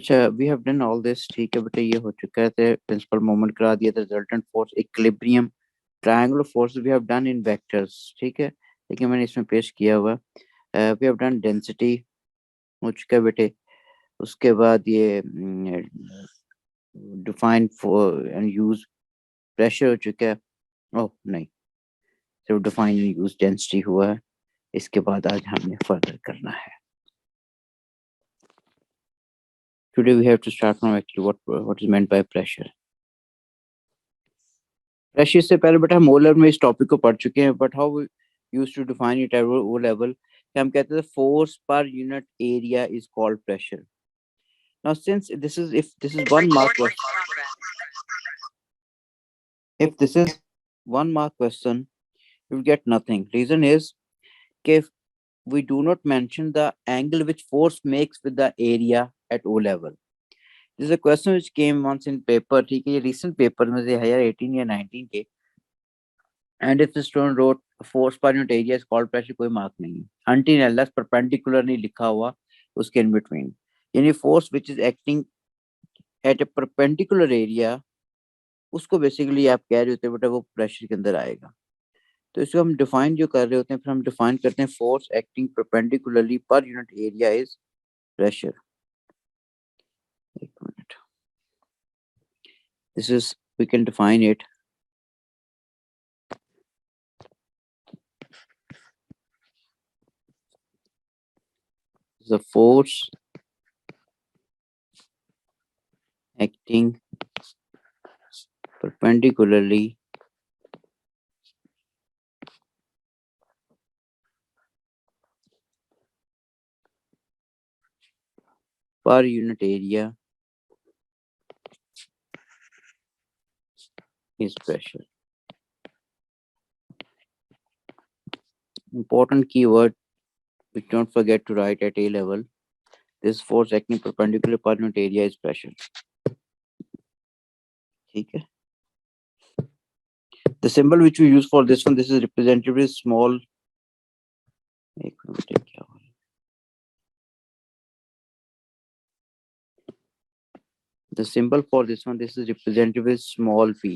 अच्छा, we have done all this, ठीक है बेटा, ये हो चुका है, प्रिंसिपल मोमेंट करा दिया था, resultant force, equilibrium, triangular force we have done in vectors, ठीक है, लेकिन मैंने इसमें पेश किया हुआ, वी हैव डन डेंसिटी हो चुका है बेटे, उसके बाद ये define for and use pressure हो चुका है, ओह नहीं, सिर्फ डिफाइन एंड यूज डेंसिटी हुआ है, इसके बाद आज हमने फर्दर करना है. Today we have to start from actually what is meant by pressure. Pressure से पहले बेटा हम O level में इस टॉपिक को पढ़ चुके हैं, but how we used to define it at O level, कि हम कहते थे force per unit area is called pressure. Now since if this is 1 mark question, if this is 1 mark question, you will get nothing. Reason is if we do not mention the angle which force makes with the area at O level. This is a question which came once in paper, ठीक है, ये recent paper में से है यार 18 या 19 के, and if the student wrote force per unit area is called pressure, कोई मार्क नहीं है, until unless perpendicular नहीं लिखा हुआ उसके in between, यानी force which is acting at a perpendicular area, उसको बेसिकली आप कह रहे होते हैं बेटा वो प्रेशर के अंदर आएगा. तो इसको हम डिफाइन जो कर रहे होते हैं, फिर हम डिफाइन करते हैं फोर्स एक्टिंग परपेंडिकुलरली पर यूनिट एरिया इज प्रेशर. एक minute, this is we can define it. The force acting perpendicularly per unit area is pressure. Important keyword which don't forget to write at A level. This force acting perpendicular per unit area is pressure. ठीक है. The symbol which we use for this one, this is represented with small. एक minute, क्या हो रहा है? The symbol for this one, this is represented with small p.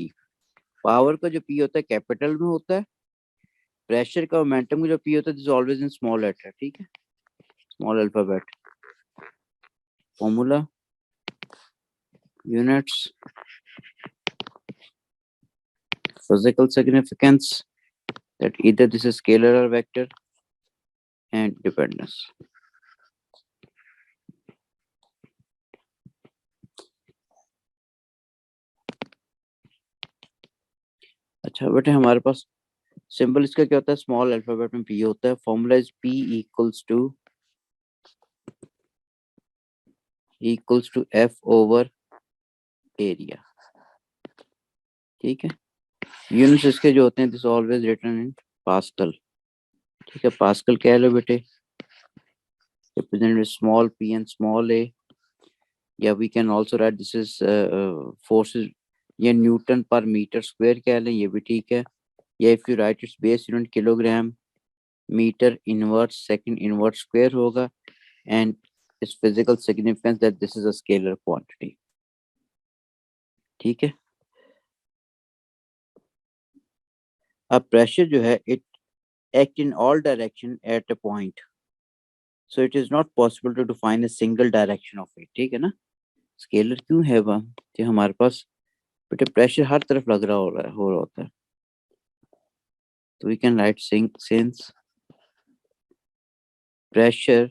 Power का जो p होता है कैपिटल में होता है, प्रेशर का मोमेंटम का जो p होता है this always in small letter, ठीक है, small alphabet. Formula, units, physical significance, that either this is scalar or vector, and dependence. अच्छा बेटे, हमारे पास सिंबल इसका क्या होता है, स्मॉल अल्फाबेट में p होता है. Formula is p equals to f over area, ठीक है. यूनिट्स इसके जो होते हैं this always written in pascal, ठीक है. पास्कल कह लो बेटे, represented with small p and small a. या we can also write this is forces, ये न्यूटन पर मीटर स्क्वायर कह लें, ये भी ठीक है. या if you write its base unit kilogram metre inverse second inverse square होगा, and its physical significance that this is a scalar quantity, ठीक है. अब प्रेशर जो है it act in all direction at a point, so it is not possible to define a single direction of it, ठीक है ना. Scalar क्यों है वह, कि हमारे पास बेटे प्रेशर हर तरफ लग रहा होता है. तो we can write since pressure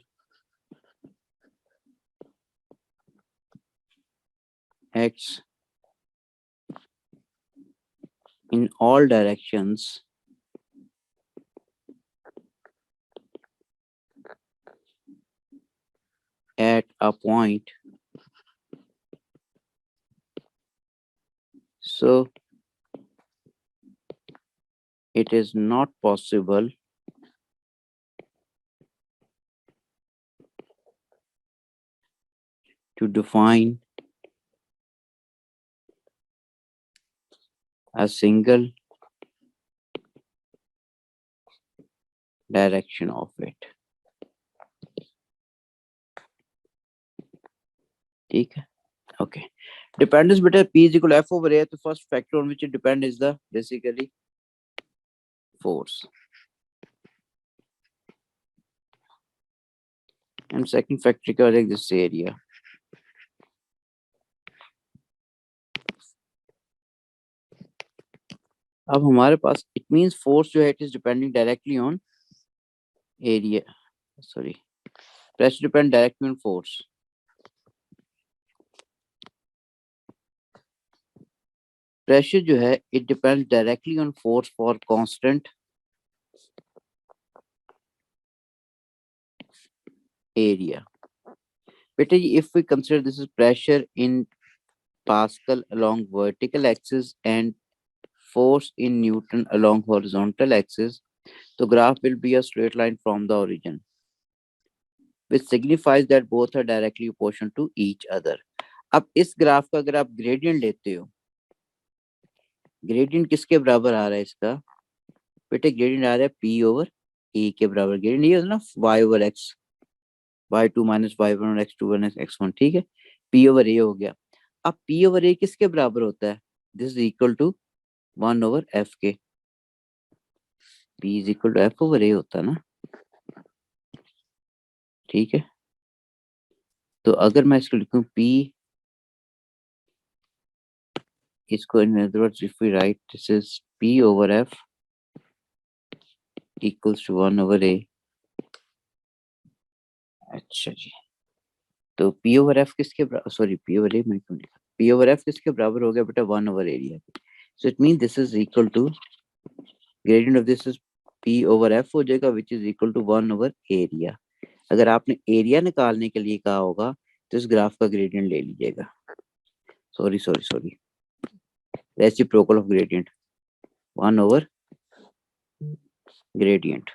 acts in all directions at a point, so it is not possible to define a single direction of it, ठीक है, ओके। डिपेंडेंस बेटा P is equal to F over A, तो first factor on which it depends is the basically force, and second factor क्या हो जाएगा, this area. अब हमारे पास it means force जो है it is depending directly on area, sorry, pressure depend directly on force. Pressure जो है it depends directly on force for constant area. बेटा if we consider this is pressure in Pascal along vertical axis and force in Newton along horizontal axis, the graph will be a straight line from the origin, which signifies that both are directly proportional to each other. अब इस graph का अगर आप gradient लेते हो, gradient किसके बराबर आ रहा है इसका, बेटे ग्रेडियंट आ रहा है P ओवर A के बराबर। ग्रेडियंट ये होता है ना y over x, y2 minus y1 और x2 माइनस x1, ठीक है, P ओवर A हो गया। अब P ओवर A किसके बराबर होता है, this is equal to 1 over f के। P is equal to F over A होता है ना, ठीक है। तो अगर मैं इसको लिखूं P, इसको in other words if we write this is P over F equals to 1 over A। अच्छा जी, तो P ओवर F किसके बराबर, सॉरी P ओवर A मैं क्यों लिखा, P ओवर F किसके बराबर हो गया बेटा, 1 over area. So it mean this is equal to gradient of this is P over F हो जाएगा which is equal to 1 over area. अगर आपने एरिया निकालने के लिए कहा होगा तो इस ग्राफ का ग्रेडियंट ले लीजिएगा, sorry sorry sorry, reciprocal of gradient 1 over gradient,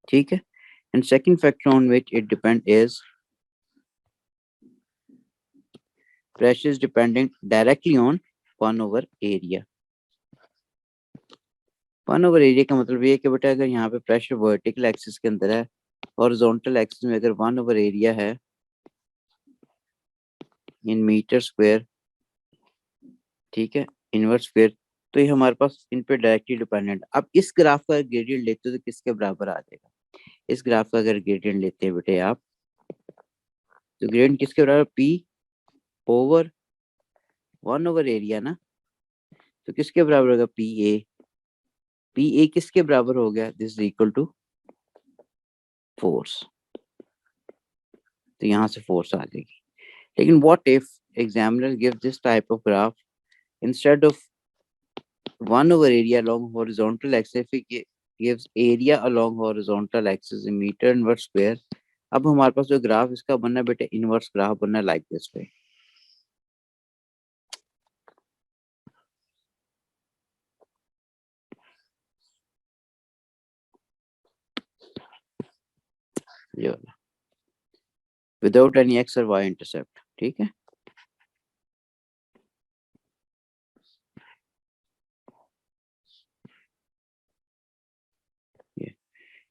ठीक है। And second factor on which it depend is pressure is depending directly on 1 over area. 1 over area का मतलब ये है कि बेटा अगर यहाँ पे प्रेशर वर्टिकल एक्सिस के अंदर है, हॉरिजॉन्टल एक्सिस में अगर 1 ओवर एरिया है इन मीटर स्क्वायर, ठीक है, इनवर्स स्क्वायर, तो ये हमारे पास इन पे डायरेक्टली डिपेंडेंट। अब इस ग्राफ का ग्रेडियंट लेते हो तो किसके बराबर आ जाएगा, इस ग्राफ का अगर ग्रेडियंट लेते हैं बेटे आप, तो ग्रेडियंट किसके बराबर, P ओवर 1 ओवर एरिया ना, तो किसके बराबर होगा, पी ए किसके बराबर हो गया, this is equal to force, तो यहाँ से फोर्स आ जाएगी। लेकिन what if examiner give this type of graph instead of 1 over area along horizontal axis, if it gives area along horizontal axis in meter inverse square, अब हमारे पास जो graph इसका बनना है बेटे, इनवर्स ग्राफ बनना है लाइक दिस वे। ये वाला विदाउट एनी एक्स और वाई इंटरसेप्ट, ठीक है।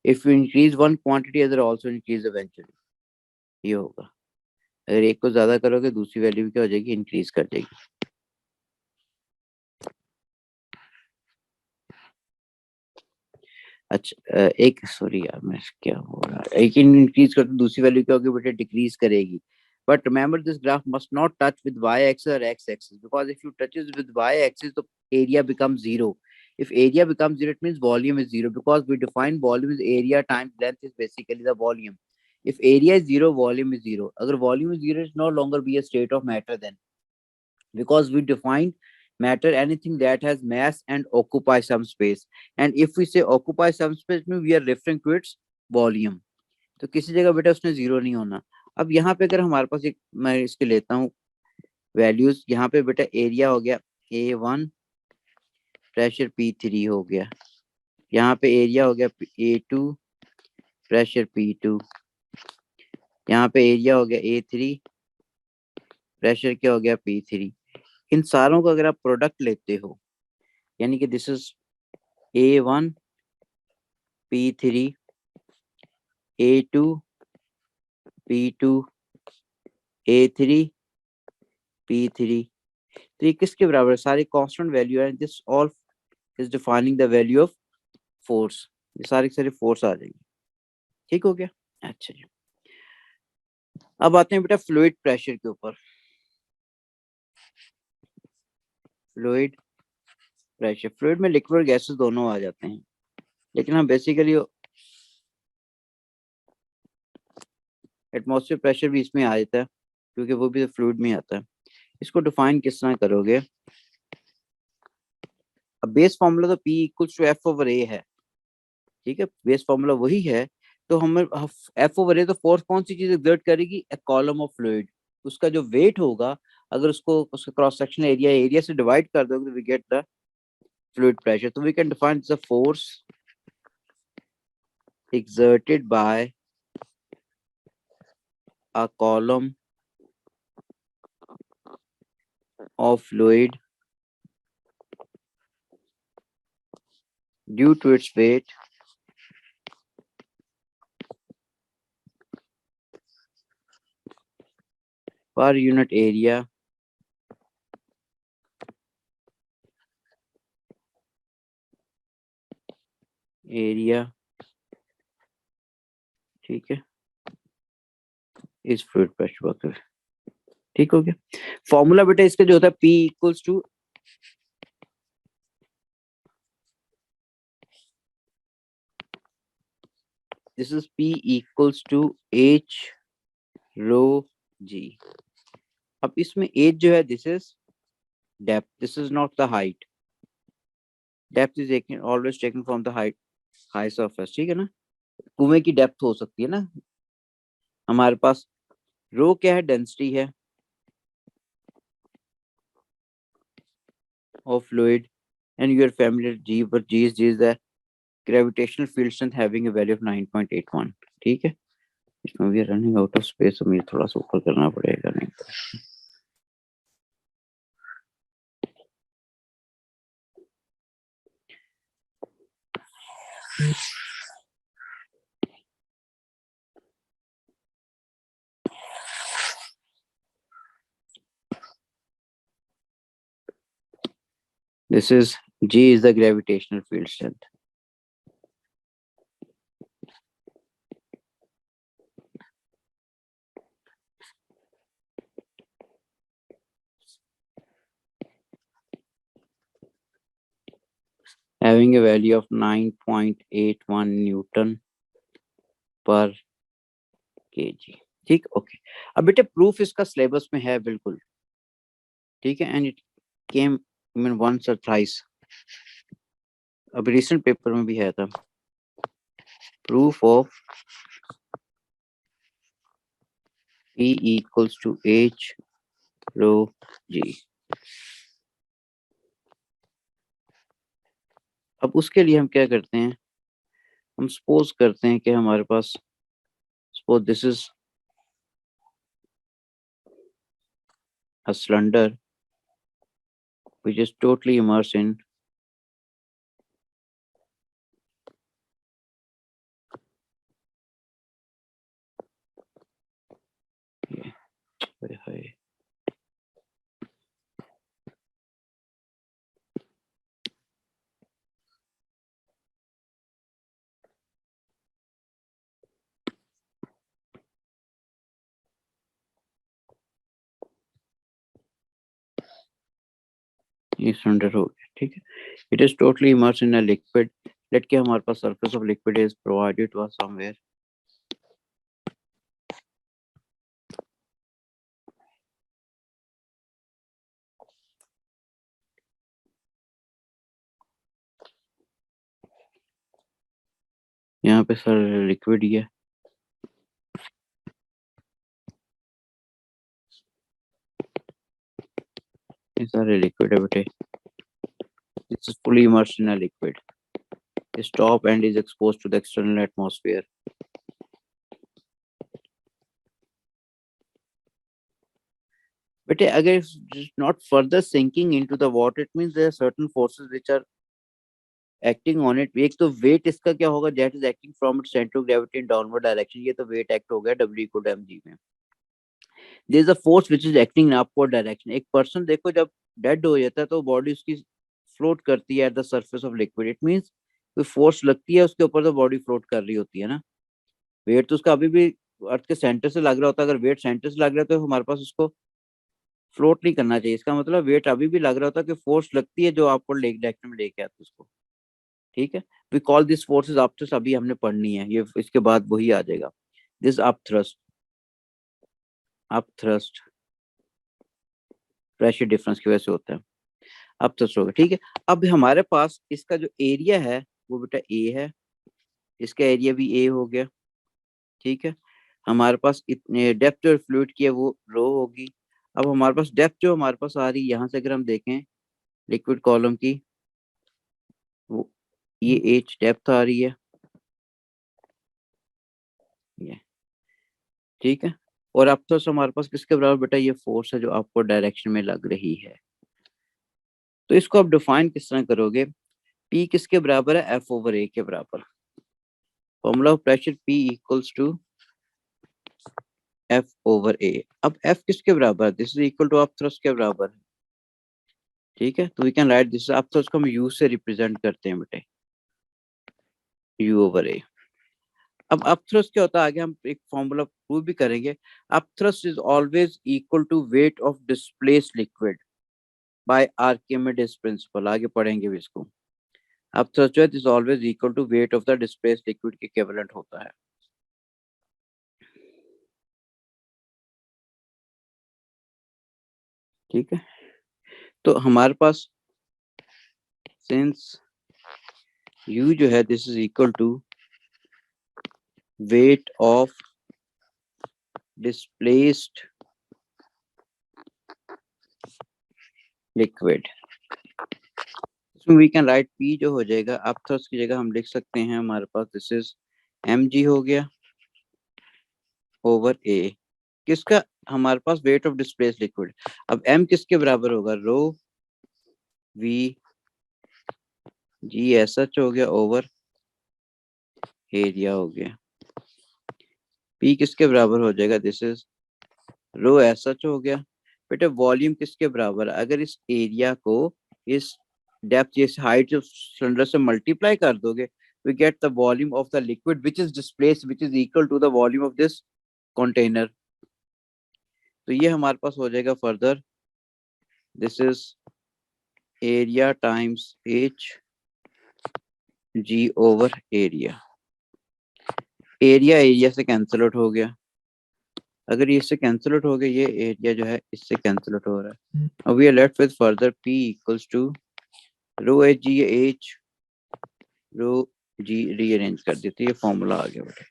If you increase one quantity other also increase eventually, ये होगा। अगर एक को ज्यादा करोगे दूसरी वैल्यू भी क्या हो जाएगी, इंक्रीज कर देगी। अच्छा एक सॉरी यार मैं क्या हो रहा है, एक इंक्रीज कर तो दूसरी वैल्यू क्या होगी बेटे, डिक्रीज करेगी। But remember this graph must not touch with y-axis or x-axis, because if you touches with y-axis, the area becomes zero. If area becomes zero, it means volume is zero, because we define volume as area times length is basically the volume. If area is zero, volume is zero. अगर volume is zero, it's no longer be a state of matter then, because we define matter anything that has mass and occupy some space. And if we say occupy some space, means we are referring to its volume. तो किसी जगह बेटा उसने zero नहीं होना। अब यहाँ पे अगर हमारे पास एक, मैं इसके लेता हूँ वैल्यूज, यहाँ पे बेटा एरिया हो गया A1, प्रेशर P3 हो गया, यहाँ पे एरिया हो गया A2, प्रेशर P2, यहाँ पे एरिया हो गया A3, प्रेशर क्या हो गया P3। इन सारों का अगर आप प्रोडक्ट लेते हो, यानी कि this is A1 P3 A2 P2, A3, P3। तो ये किसके बराबर है? सारे कांस्टेंट वैल्यू है। This all is defining the value of force. ये सारी सारी फोर्स आ जाएगी। ठीक हो गया। अच्छा जी, अब आते हैं बेटा फ्लूइड प्रेशर के ऊपर। फ्लूइड प्रेशर, फ्लूइड में लिक्विड और गैसेस दोनों आ जाते हैं, लेकिन हम बेसिकली एटमॉस्फेयर प्रेशर भी इसमें आ जाता है, क्योंकि वो भी फ्लूइड में आता है। इसको डिफाइन किस तरह करोगे? अब बेस फॉर्मूला तो P equals to F over A है, ठीक है, बेस फॉर्मूला वही है। तो हमें एफ ओवर ए, तो फोर्स कौन सी चीज एक्सर्ट करेगी? A column of fluid. उसका जो वेट होगा, अगर उसको उसका क्रॉस सेक्शनल एरिया एरिया से डिवाइड कर दोगे, तो we get the fluid pressure. तो we can define the force exerted by a column of fluid due to its weight per unit area ठीक है, इस फ्लूइड प्रेशर वक्र। ठीक हो गया। फॉर्मूला बेटा इसका जो होता है P equals to, this is P equals to H rho G। अब इसमें H जो है, this is depth, this is not the height. Depth is always taken from the height, high surface, ठीक है ना। कुएं की डेप्थ हो सकती है ना। हमारे पास रो क्या है? डेंसिटी है of fluid, and you are familiar G, but G is the gravitational field strength having a value of 9.81। ठीक है, इसमें भी रनिंग आउट ऑफ स्पेस, तो मुझे थोड़ा सा ऊपर करना पड़ेगा। नहीं this is G is the gravitational field strength। having a value of 9.81 Newton पर kg। ठीक, ओके। अब बेटे प्रूफ इसका सिलेबस में है बिल्कुल, ठीक है, and it came in once or thrice. अब रिसेंट पेपर में भी है था, proof of P equals to H rho G। अब उसके लिए हम क्या करते हैं? हम सपोज करते हैं कि हमारे पास, suppose this is a cylinder which is totally immersed in ये सिलेंडर हो गया, ठीक है। It is totally immersed in a liquid। Let के हमारे पास surface of liquid is provided to us somewhere। यहाँ पे सर लिक्विड ही है, ये सारे लिक्विड है बेटे। This is fully immersed in a liquid। Its top end is exposed to the external atmosphere। बेटे अगर it's not further sinking into the water, it means there are certain forces which are acting on it, एक तो weight इसका क्या होगा, that is acting from its centre of gravity in downward direction, ये तो weight act हो गया W equal to mg में। There is a force which is acting in upward direction, एक पर्सन देखो जब डेड हो जाता है तो बॉडी उसकी फ्लोट करती है eight the surface of liquid, it means कोई फोर्स लगती है उसके ऊपर तो बॉडी फ्लोट कर रही होती है ना। वेट तो उसका अभी भी अर्थ के सेंटर से लग रहा होता है, अगर वेट सेंटर से लग रहा है तो हमारे पास उसको फ्लोट नहीं करना चाहिए, इसका मतलब वेट अभी भी लग रहा होता है कि फोर्स लगती है जो आपको डायरेक्शन में लेके आती है उसको। ठीक है, we call this forces upthrust, अभी हमने पढ़नी है ये, इसके बाद वही आ जाएगा। This upthrust, upthrust pressure difference की वजह से होता है, अपथ्रस्ट होगा। ठीक है, अब हमारे पास इसका जो एरिया है वो बेटा ए है, इसका एरिया भी ए हो गया। ठीक है, हमारे पास इतने डेप्थ और फ्लूइड की है वो रो होगी। अब हमारे पास डेप्थ जो हमारे पास आ रही है यहाँ से अगर हम देखें लिक्विड कॉलम की, वो ये एच डेप्थ आ रही है ये। ठीक है, और अब तो हमारे पास किसके बराबर बेटा, ये फोर्स है जो आपको डायरेक्शन में लग रही है। तो इसको आप डिफाइन किस तरह करोगे, पी किसके बराबर है, एफ ओवर ए के बराबर। Formula of pressure P equals to F over A. अब एफ किसके बराबर है, दिस इज इक्वल टू आप थ्रस्ट के बराबर है। ठीक है, तो वी कैन राइट दिस, आप थ्रस्ट को हम यू से रिप्रेजेंट करते हैं बेटे, यू ओवर ए। अब अपथ्रस्ट क्या होता है, आगे हम एक फॉर्मूला प्रूव भी करेंगे। Upthrust is always equal to weight of displaced liquid by Archimedes principle, आगे पढ़ेंगे भी इसको। अपथ्रस्ट जो है is always equal to weight of the displaced liquid के इक्विवेलेंट होता है। ठीक है, तो हमारे पास सिंस U जो है this is equal to weight of displaced liquid, इसमें वी कैन राइट P जो हो जाएगा, अपथ्रस्ट की जगह हम लिख सकते हैं हमारे पास दिस इज mg हो गया ओवर A, किसका, हमारे पास वेट ऑफ डिस्प्लेस्ड लिक्विड। अब m किसके बराबर होगा, रो वी जी एस एच हो गया ओवर एरिया हो गया। P किसके बराबर हो जाएगा, this is rho S H हो गया। बेटे वॉल्यूम किसके बराबर है, अगर इस एरिया को इस डेप्थ इस हाइट सिलेंडर से मल्टीप्लाई कर दोगे, we get the volume of the liquid which is displaced which is equal to the volume of this container। तो ये हमारे पास हो जाएगा further, this is area times H G over area. Area area से cancel out हो गया, अगर ये इससे कैंसिल आउट हो गया, ये एरिया जो है इससे कैंसिल आउट हो रहा है। अब we are left with further P equals to rho H G, H rho G rearrange कर देते, ये फॉर्मूला आ गया बेटे।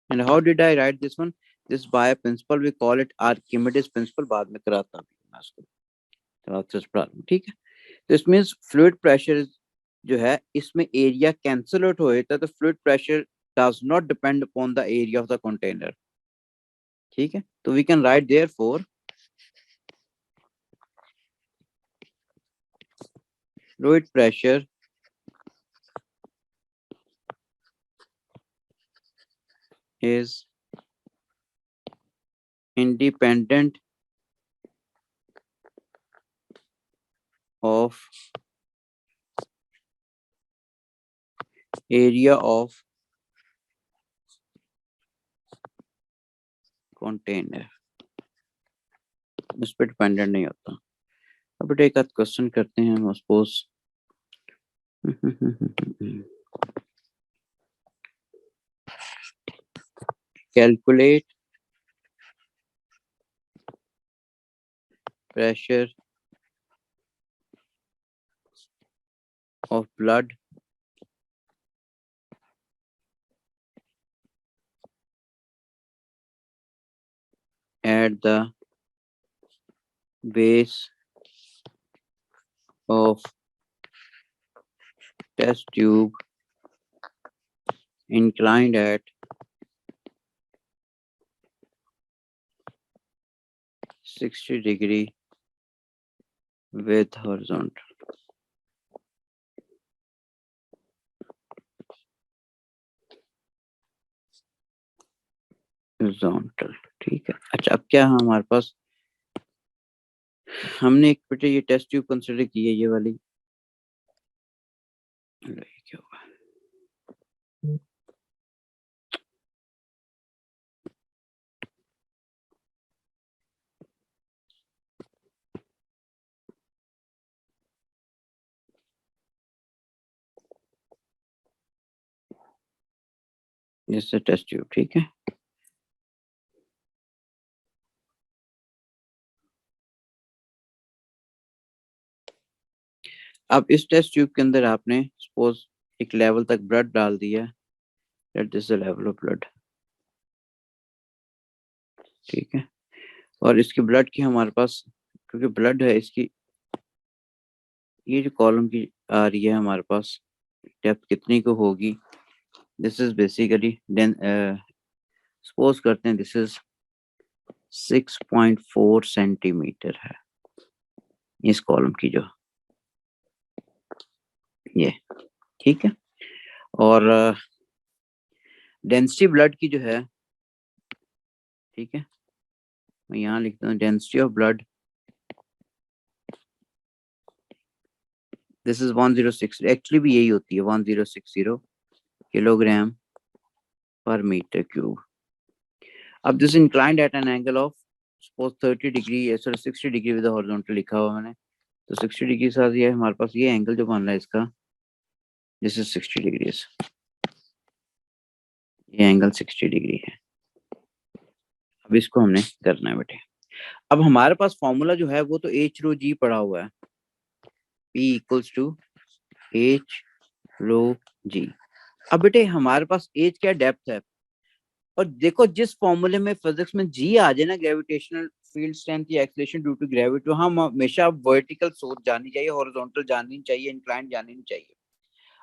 And how did I write this one, this by principle we call it Archimedes principle, बाद में कराता हूँ मैं इसको, तो आपसे प्रॉब्लम। ठीक है, तो इस मींस फ्लूइड प्रेशर जो है इसमें एरिया कैंसिल आउट हो जाता है, तो fluid pressure does not depend upon the area of the container. ठीक है, तो we can write therefore fluid pressure is independent of area of container, उस पर डिपेंडेंट नहीं होता। अब बेटा एक आध क्वेश्चन करते हैं हम, suppose calculate pressure of blood at the base of test tube inclined at 60 degree with horizontal। Horizontal, ठीक है। अच्छा, अब क्या है हमारे पास, हमने एक बेटे ये टेस्ट ट्यूब कंसिडर की है, ये वाली, क्या होगा, जैसे टेस्ट ट्यूब, ठीक है। अब इस टेस्ट ट्यूब के अंदर आपने सपोज एक लेवल तक ब्लड डाल दिया, that this the level of blood, ठीक है। और इसकी ब्लड की हमारे पास, क्योंकि ब्लड है इसकी, ये जो कॉलम की आ रही है हमारे पास, डेप्थ कितनी को होगी, दिस इज बेसिकली सपोज करते हैं दिस इज 6.4 सेंटीमीटर है इस कॉलम की जो, ये, ठीक है। और डेंसिटी ब्लड की जो है, ठीक है, मैं यहाँ लिखता हूँ density of blood, this is 106, actually भी यही होती है 1060 किलोग्राम पर मीटर क्यूब। अब this inclined at an angle of suppose 30 degree, sorry 60 degree with horizontal लिखा हुआ मैंने, तो 60 डिग्री के साथ ये हमारे पास ये एंगल जो बन रहा है इसका, दिस इज 60 डिग्री, ये एंगल 60 डिग्री है। अब इसको हमने करना है बेटे। अब हमारे पास फॉर्मूला जो है वो तो एच रो जी पड़ा हुआ है, P equals to H rho जी। अब बेटे हमारे पास एच क्या डेप्थ है, और देखो जिस फॉर्मूले में फिजिक्स में जी आ जाए ना, ग्रेविटेशनल फील्ड स्ट्रेंथ या एक्सीलरेशन ड्यू टू ग्रेविटी, तो हम हमेशा वर्टिकल सोच जानी चाहिए, हॉरिजॉन्टल जानी चाहिए, इंक्लाइंड जानी नहीं चाहिए।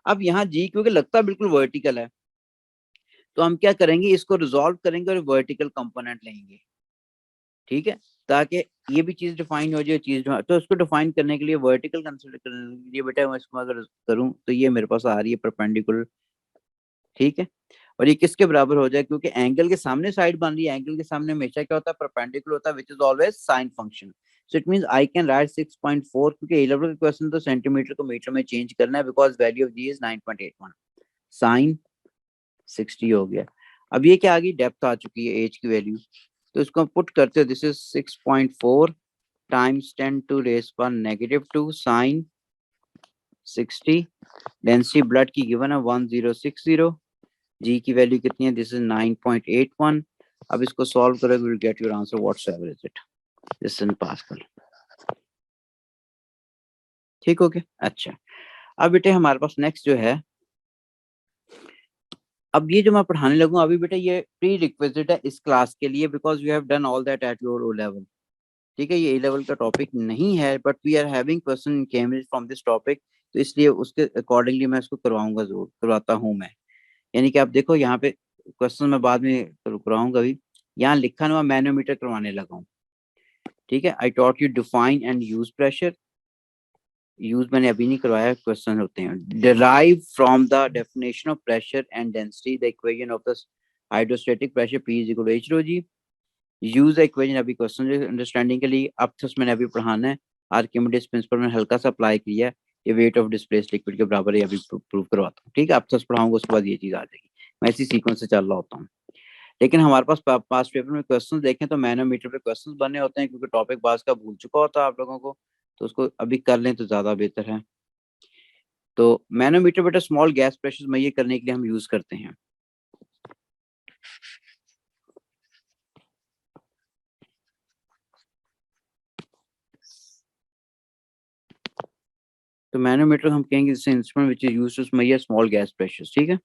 अब यहाँ जी क्योंकि लगता बिल्कुल वर्टिकल है, तो हम क्या करेंगे, इसको रिजॉल्व करेंगे और वर्टिकल कंपोनेंट लेंगे, ठीक है, ताकि ये भी चीज डिफाइन हो जाए चीज। तो इसको डिफाइन करने के लिए वर्टिकल कंसिडर करने के लिए बेटा मैं इसको अगर करूं तो ये मेरे पास आ रही है परपेंडिकुलर, ठीक है। और ये किसके बराबर हो जाए, क्योंकि एंगल के सामने साइड बन रही है, एंगल के सामने हमेशा क्या होता है, परपेंडिकुलर होता है, which is always sine function. So it means I can write 6.4, क्योंकि ए लेवल का क्वेश्चन तो सेंटीमीटर को मीटर में चेंज करना है, because value of G is 9.81, sine 60 हो गया। अब ये क्या आ गई, डेप्थ आ चुकी है एच की वैल्यू, तो इसको हम पुट करते हैं, this is 6.4 times 10 to raise पर -2 साइन 60, डेंसिटी ब्लड की गिवन है 1060, जी की वैल्यू कितनी है, दिस इज 9.81। अब इसको सॉल्व करोगे will get your answer whatsoever is it, this in pascal, ठीक हो गया। अच्छा, अब बेटे हमारे पास नेक्स्ट जो है, अब ये जो मैं पढ़ाने लगूं अभी बेटा, ये प्री रिक्विजिट है इस क्लास के लिए, because you have done all that at your O level, ठीक है। ये ए लेवल का टॉपिक नहीं है, but we are having question in Cambridge from this topic, तो इसलिए उसके अकॉर्डिंगली मैं इसको करवाऊंगा, जरूर करवाता हूँ मैं। यानी कि आप देखो यहाँ पे क्वेश्चन मैं बाद में कराऊंगा, अभी यहाँ लिखा हुआ मैनोमीटर करवाने लगा हूँ, ठीक है। I taught you define and use pressure, use मैंने अभी नहीं करवाया, क्वेश्चन होते हैं, derive from the definition of pressure and density the equation of the hydrostatic pressure P is equal to H rho G, use equation अभी question understanding के लिए। Upthrust मैंने अभी पढ़ाना है, आर्किमिडीज प्रिंसिपल मैंने हल्का सा अप्लाई किया है, ये वेट ऑफ डिस्प्लेस्ड लिक्विड के बराबर है, अभी प्रूव करवाता हूँ, ठीक है। अपथ्रस्ट पढ़ाऊंगा उसके बाद ये चीज आ जाएगी, मैं इसी सीक्वेंस से चल रहा होता हूँ। लेकिन हमारे पास पास्ट पेपर में क्वेश्चन देखें तो मैनोमीटर पे क्वेश्चन बने होते हैं, क्योंकि टॉपिक बाज का भूल चुका होता है आप लोगों को, तो उसको अभी कर लें तो ज्यादा बेहतर है। तो मैनोमीटर बेटा स्मॉल गैस प्रेशर मेजर करने के लिए हम यूज करते हैं। तो मैनोमीटर हम कहेंगे जैसे instrument which is used to measure small gas pressure, ठीक है।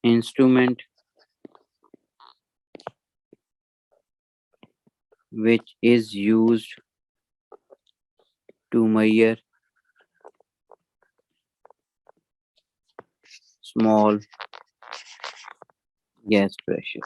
Instrument which is used to measure small gas pressure।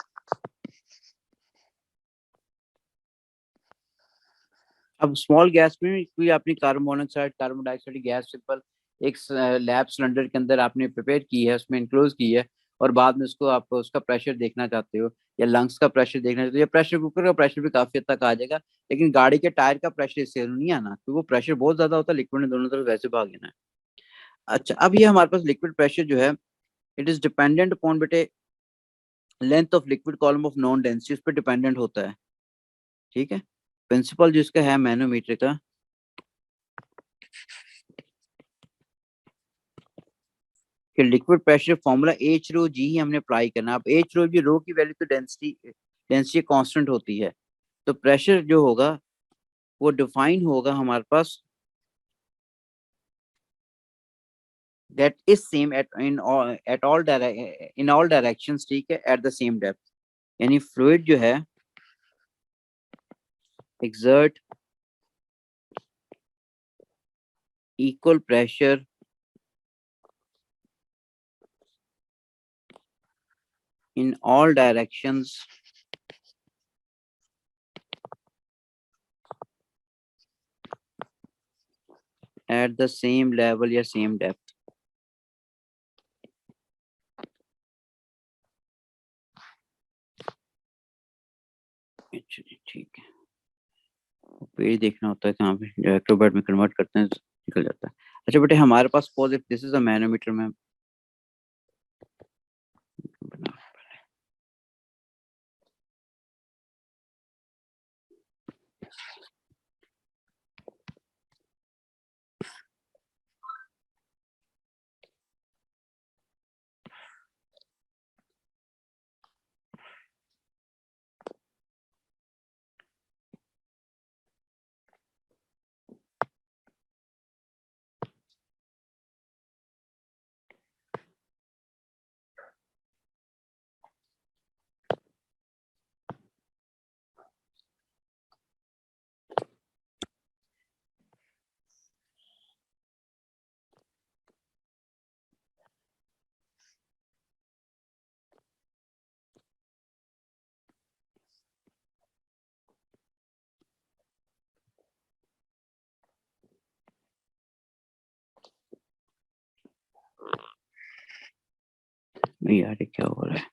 अब स्मॉल गैस में कोई आपने carbon monoxide, carbon dioxide gas simple एक लैब सिलेंडर के अंदर आपने प्रिपेयर की है, उसमें इंक्लोज की है, और बाद में उसको आप उसका प्रेशर देखना चाहते हो या लंग्स का प्रेशर देखना चाहते हो या प्रेशर कुकर का प्रेशर भी काफी हद तक आ जाएगा, लेकिन गाड़ी के टायर का प्रेशर इससे नहीं आना क्योंकि वो प्रेशर बहुत ज्यादा होता है, लिक्विड ने दोनों तरफ वैसे भाग लेना है। अच्छा, अब ये हमारे पास लिक्विड प्रेशर जो है, इट इज डिपेंडेंट अपॉन बेटे length of liquid column of non density, उस पर डिपेंडेंट होता है। ठीक है, प्रिंसिपल जिसका है मैनोमीटर का, कि liquid pressure formula H rho जी ही हमने अप्लाई करना। अब एच रो जी, रो की वैल्यू तो डेंसिटी डेंसिटी कांस्टेंट होती है, तो प्रेशर जो होगा वो डिफाइन होगा हमारे पास that is same at all in all directions, ठीक है, at the same depth। यानी फ्लूइड जो है exert equal pressure in all directions at the same level या same depth। ठीक है, पेज देखना होता है कहाँ पे, जो एक्रोबैट में कन्वर्ट करते हैं निकल जाता है। अच्छा बेटे, हमारे पास suppose if this is a manometer में बना, नहीं यार ये क्या हो रहा है।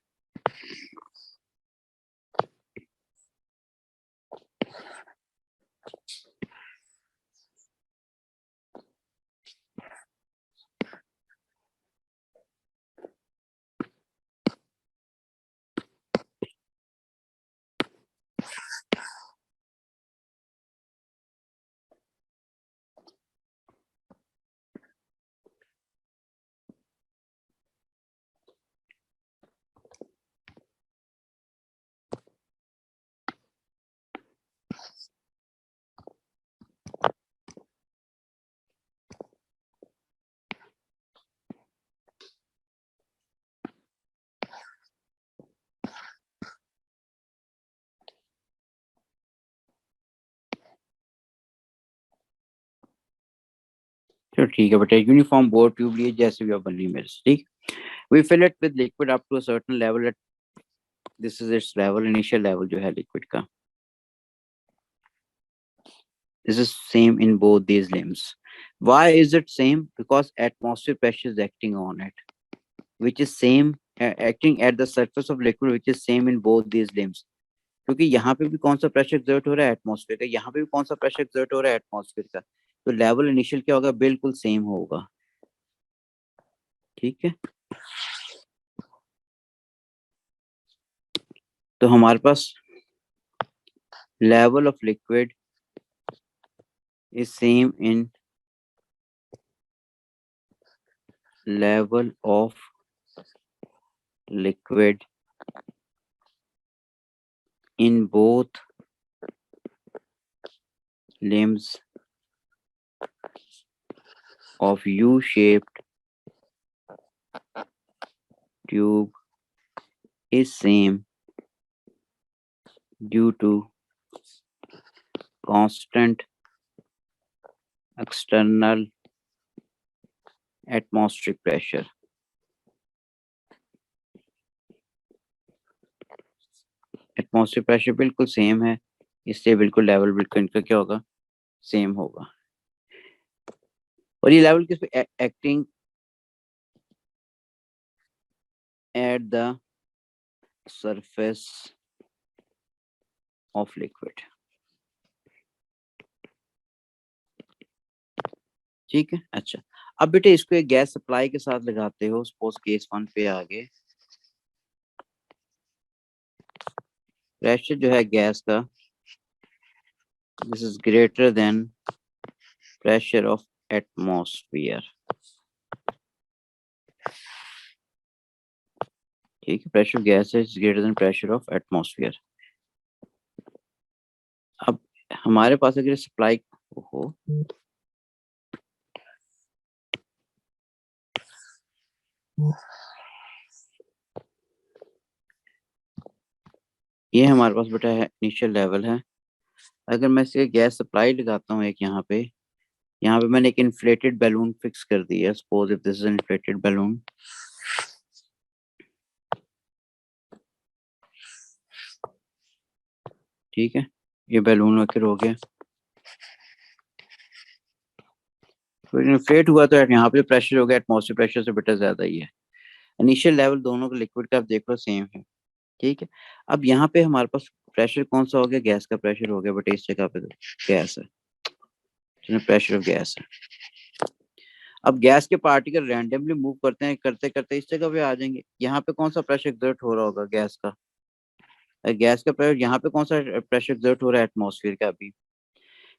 चलो ठीक है बेटा, यूनिफॉर्म बोर ट्यूब लिए जैसे भी आप बन रही है मेरे से, ठीक। We fill it with liquid up to a certain level at, this is its level, initial level जो है लिक्विड का। This is same in both these limbs. Why is it same? Because atmosphere pressure is acting on it, which is same acting at the surface of liquid, which is same in both these limbs. क्योंकि यहाँ पे भी कौन सा pressure exert हो रहा है, atmosphere का, यहाँ पे भी कौन सा प्रेशर एक्सर्ट हो रहा है, एटमॉस्फेयर का, तो लेवल इनिशियल क्या होगा, बिल्कुल सेम होगा। ठीक है, तो हमारे पास level of liquid is same in level of liquid in both limbs of U-shaped tube is same due to constant external atmospheric pressure। Atmospheric pressure बिल्कुल सेम है, इससे बिल्कुल लेवल बिल्कुल इनका क्या होगा, सेम होगा। और ये लेवल किस पे acting at the surface of liquid। ठीक है। अच्छा, अब बेटे इसको एक गैस सप्लाई के साथ लगाते हो, सपोज केस 1 पे आगे प्रेशर जो है गैस का, this is greater then pressure of atmosphere. ठीक है, pressure gas is greater then pressure of atmosphere. अब हमारे पास अगर सप्लाई हो, ये हमारे पास बेटा है इनिशियल लेवल है। अगर मैं इसे गैस सप्लाई लगाता हूँ एक यहाँ पे मैंने एक इन्फ्लेटेड बैलून फिक्स कर दिया। Suppose if this is inflated balloon, ठीक है, ये बैलून वगैरह हो गया, तो इन्फ्लेट हुआ तो यहाँ पे प्रेशर हो गया एटमॉस्फेयर प्रेशर से बेटा ज्यादा ही है। इनिशियल लेवल दोनों का लिक्विड का आप देख लो सेम है। ठीक है, अब यहाँ पे हमारे पास प्रेशर कौन सा हो गया, गैस का प्रेशर हो गया बेटा। इस जगह पे गैस है, प्रेशर ऑफ गैस है। अब गैस के पार्टिकल रैंडमली मूव करते हैं, करते करते इस जगह पे आ जाएंगे। यहाँ पे कौन सा प्रेशर एक्सर्ट हो रहा होगा गैस का, गैस का प्रेशर यहाँ पे कौन सा प्रेशर एक्सर्ट हो रहा है एटमॉस्फेयर का अभी।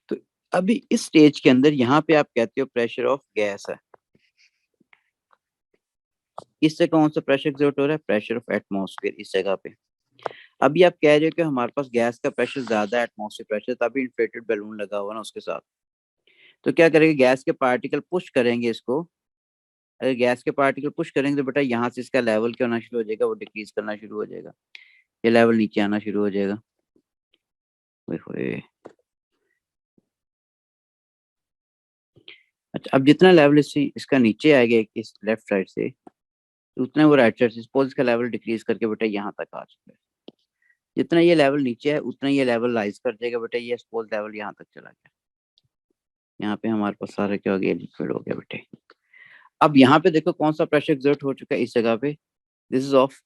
तो अभी इस स्टेज के अंदर यहाँ पे आप कहते हो प्रेशर ऑफ गैस है, इससे कौन सा प्रेशर एक्सर्ट हो रहा है, प्रेशर ऑफ एटमॉस्फेयर इस जगह पे। अभी आप कह रहे हो कि हमारे पास गैस का प्रेशर ज्यादा है एटमॉस्फेयर प्रेशर, तभी इन्फ्लेटेड बैलून लगा हुआ ना उसके साथ। तो क्या करेंगे, गैस के पार्टिकल पुश करेंगे इसको। अगर गैस के पार्टिकल पुश करेंगे तो बेटा यहाँ से इसका लेवल क्या होना शुरू हो जाएगा, वो डिक्रीज करना शुरू हो जाएगा, ये लेवल नीचे आना शुरू हो जाएगा। अच्छा, अब जितना लेवल इसका नीचे आएगा इस लेफ्ट साइड से, उतना वो राइट साइड से, सपोज इसका लेवल डिक्रीज करके बेटा यहाँ तक आ चुका है। जितना ये लेवल नीचे है उतना ये लेवल राइज कर जाएगा बेटा। ये सपोज लेवल यहाँ तक चला गया, यहाँ पे हमारे पास सारा क्या हो गया, लिक्विड हो गया बेटे। अब यहाँ पे देखो कौन सा प्रेशर एक्सर्ट हो चुका है इस जगह पे, this is off,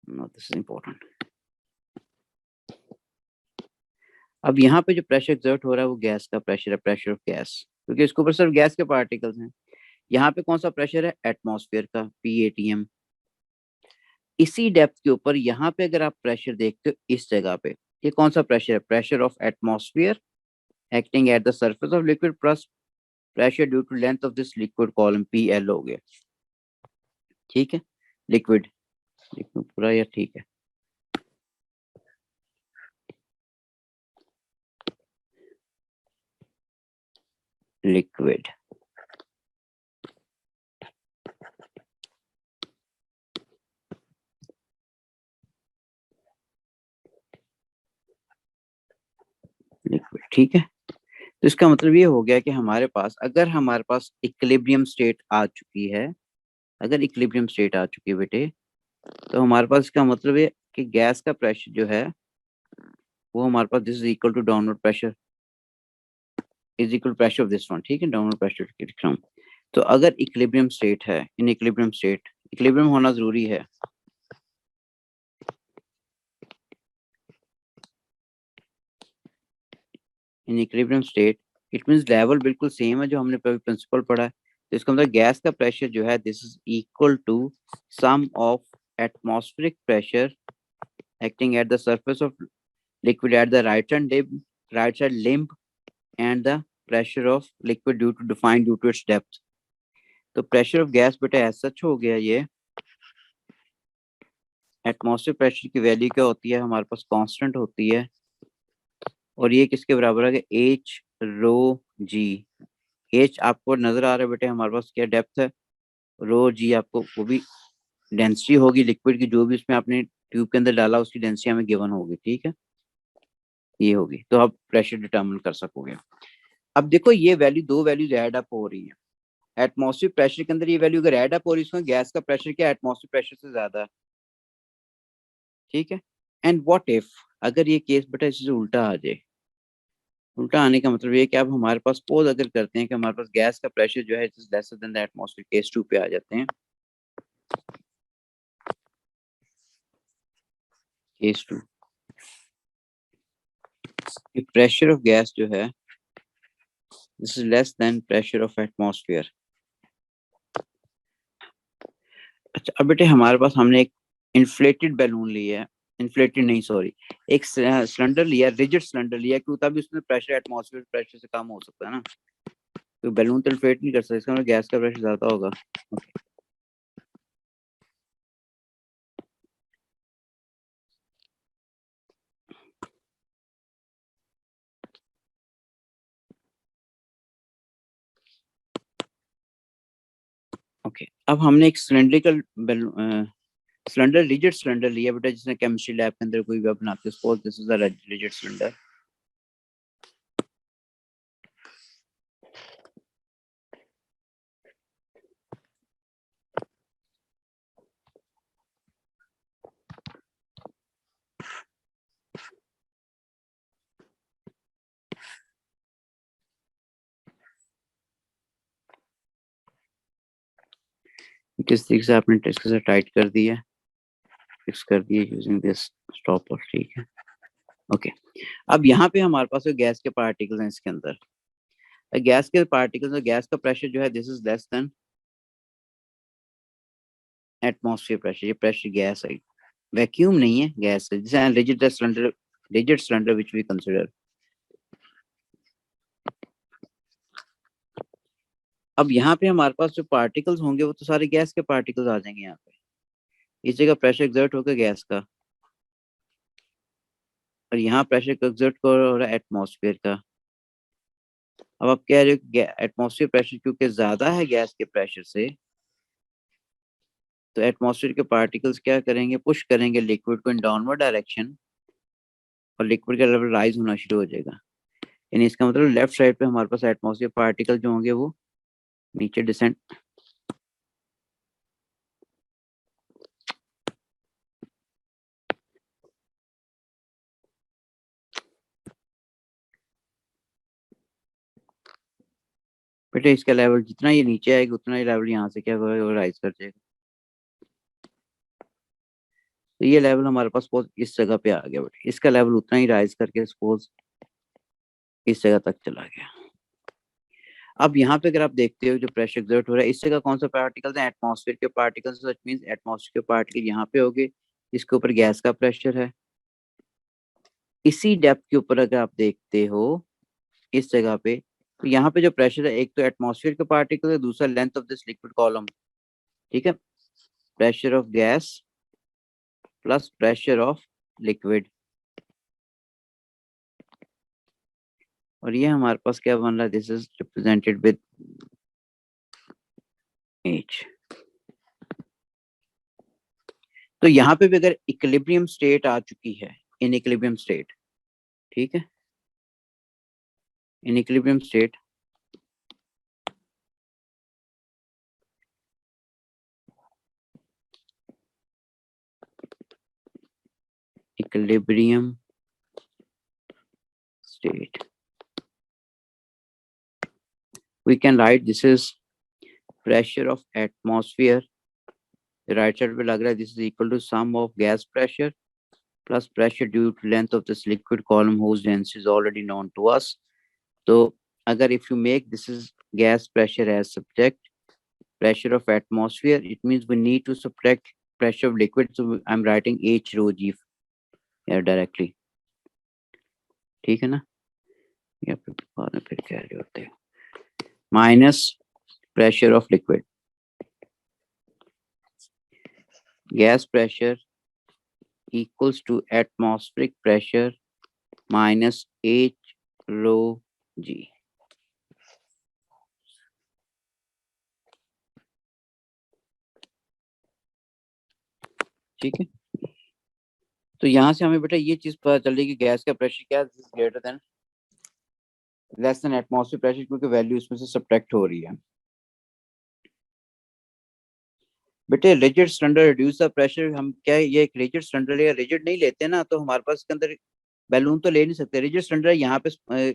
no this is important. अब यहाँ पे जो प्रेशर एक्सर्ट हो रहा है वो गैस का प्रेशर है, प्रेशर ऑफ गैस, क्योंकि इसके ऊपर सिर्फ गैस के पार्टिकल्स हैं। यहाँ पे कौन सा प्रेशर है, एटमॉस्फेयर का, PATM। इसी डेप्थ के ऊपर यहाँ पे अगर आप प्रेशर देखते हो इस जगह पे, ये कौन सा प्रेशर है, pressure of atmosphere acting at the surface of liquid plus pressure due to length of this liquid column, PL हो गया। ठीक है, लिक्विड लिक्विड पूरा या ठीक है, लिक्विड। लिक्विड ठीक है। तो इसका मतलब ये हो गया कि हमारे पास, अगर हमारे पास इक्विलिब्रियम स्टेट आ चुकी है, अगर इक्विलिब्रियम स्टेट आ चुकी है बेटे, तो हमारे पास इसका मतलब है कि गैस का प्रेशर जो है वो हमारे पास, this is equal to downward pressure is equal pressure of this one. ठीक है, डाउनवर्ड प्रेशर लिख रहा हूँ। तो अगर इक्विलिब्रियम स्टेट है, इन इक्विलिब्रियम स्टेट, इक्विलिब्रियम होना जरूरी है। In equilibrium state it means level बिल्कुल सेम है जो हमने प्रिंसिपल पढ़ा है। तो इसका मतलब गैस का प्रेशर जो है this is equal to sum of atmospheric pressure acting at the surface of liquid at the right side limb and the pressure of liquid due to defined due to its depth। तो pressure of gas बेटा ऐसा सच हो गया, ये atmosphere pressure की value क्या होती है हमारे पास, कांस्टेंट होती है, और ये किसके बराबर है, H ρg। H आपको नजर आ रहा है बेटे हमारे पास क्या डेप्थ है, ρg आपको वो भी डेंसिटी होगी लिक्विड की, जो भी उसमें आपने ट्यूब के अंदर डाला उसकी डेंसिटी हमें गिवन होगी। ठीक है, ये होगी, तो आप प्रेशर डिटर्मिन कर सकोगे। अब देखो ये वैल्यू, दो वैल्यूज ऐड अप हो रही है। एटमॉस्फेयर प्रेशर के अंदर ये वैल्यू अगर ऐड अप हो रही है, गैस का प्रेशर क्या एटमॉस्फेयर प्रेशर से ज्यादा है। ठीक है, एंड व्हाट इफ, अगर ये केस बेटा इससे उल्टा आ जाए, उल्टा आने का मतलब ये कि अब हमारे पास सपोज अगर करते हैं कि हमारे पास गैस का प्रेशर जो है lesser than the atmosphere, case 2 पे आ जाते हैं। केस 2, प्रेशर ऑफ गैस जो है this is less then pressure of atmosphere. अच्छा अब बेटे हमारे पास हमने एक इन्फ्लेटेड बैलून लिया है, इन्फ्लेटेड नहीं सॉरी, एक सिलेंडर लिया, रिजिड सिलेंडर लिया, क्यों? तभी उसमें प्रेशर एटमॉस्फेयर प्रेशर से कम हो सकता है ना, तो बैलून तो इन्फ्लेट नहीं कर सकता, इसका मतलब गैस का प्रेशर ज्यादा होगा। ओके अब हमने एक सिलेंड्रिकल सिलेंडर, रिजिड सिलेंडर लिया बेटा, जिसने केमिस्ट्री लैब के अंदर कोई भी बनाते, suppose this is a rigid cylinder. किस तरीके से आपने टेस्ट से टाइट कर दिया, फिक्स कर दिया यूजिंग दिस स्टॉपर, ठीक है। ओके अब यहाँ पे हमारे पास गैस के पार्टिकल्स हैं इसके अंदर, गैस के पार्टिकल्स और गैस का प्रेशर जो है this is less than atmosphere pressure, ये प्रेशर गैस है, वैक्यूम नहीं है, गैस है, जिसे rigid cylinder which we consider. अब यहाँ पे हमारे पास जो पार्टिकल्स होंगे वो तो सारे गैस के पार्टिकल्स आ जाएंगे यहाँ पे, इस जगह प्रेशर एक्सर्ट होगा गैस का, और यहाँ प्रेशर एक्सर्ट हो रहा है एटमॉस्फेयर का। अब आप कह रहे हो एटमॉस्फेयर प्रेशर क्योंकि ज्यादा है गैस के प्रेशर से, तो एटमॉस्फेयर के पार्टिकल्स क्या करेंगे, पुश करेंगे लिक्विड को इन डाउनवर्ड डायरेक्शन, और लिक्विड का लेवल राइज होना शुरू हो जाएगा, यानी इसका मतलब लेफ्ट साइड पे हमारे पास एटमॉस्फेयर पार्टिकल जो होंगे वो नीचे डिसेंट। बेटे इसका लेवल जितना ये नीचे आएगा उतना ही लेवल यहाँ से क्या होगा, राइज कर जाएगा, तो ये लेवल हमारे पास सपोज इस जगह पे आ गया बेटे, इसका लेवल उतना ही राइज करके सपोज इस जगह तक चला गया। अब यहाँ पे अगर आप देखते हो जो प्रेशर एक्सर्ट हो रहा है, इस जगह कौन सा पार्टिकल्स है, एटमॉस्फेयर के पार्टिकल्स, दैट मींस एटमॉस्फेयर के पार्टिकल यहाँ पे होंगे, इसके ऊपर गैस का प्रेशर है। इसी डेप्थ के ऊपर अगर आप देखते हो इस जगह पे, तो यहाँ पे जो प्रेशर है एक तो एटमॉस्फेयर के पार्टिकल है, दूसरा length of this liquid column, ठीक है, pressure of gas plus pressure of liquid, और ये हमारे पास क्या बन रहा है, this is represented with H। तो यहाँ पे भी अगर इक्विलिब्रियम स्टेट आ चुकी है, इन इक्विलिब्रियम स्टेट, ठीक है, in equilibrium state, equilibrium state, we can write this is pressure of atmosphere, right side पे लग रहा है this is equal to sum of gas pressure plus pressure due to length of this liquid column whose density is already known to us। तो अगर if you make this is gas pressure as subject, pressure of atmosphere, it means we need to subtract pressure of liquid, so I'm writing H rho G here directly, ठीक है ना, या फिर बाद में फिर क्या होते हैं, minus pressure of liquid, gas pressure equals to atmospheric pressure minus H rho G, ठीक है। तो यहाँ से हमें बेटा ये चीज पता चल रही है कि गैस का प्रेशर क्या है, greater than less than atmosphere pressure, क्योंकि वैल्यू इसमें से सब्ट्रैक्ट हो रही है। बेटे rigid cylinder reduce the pressure, हम क्या ये एक रिजिड सिलेंडर या रिजिड नहीं लेते ना, तो हमारे पास इसके अंदर बैलून तो ले नहीं सकते, रिजिड सिलेंडर यहाँ पे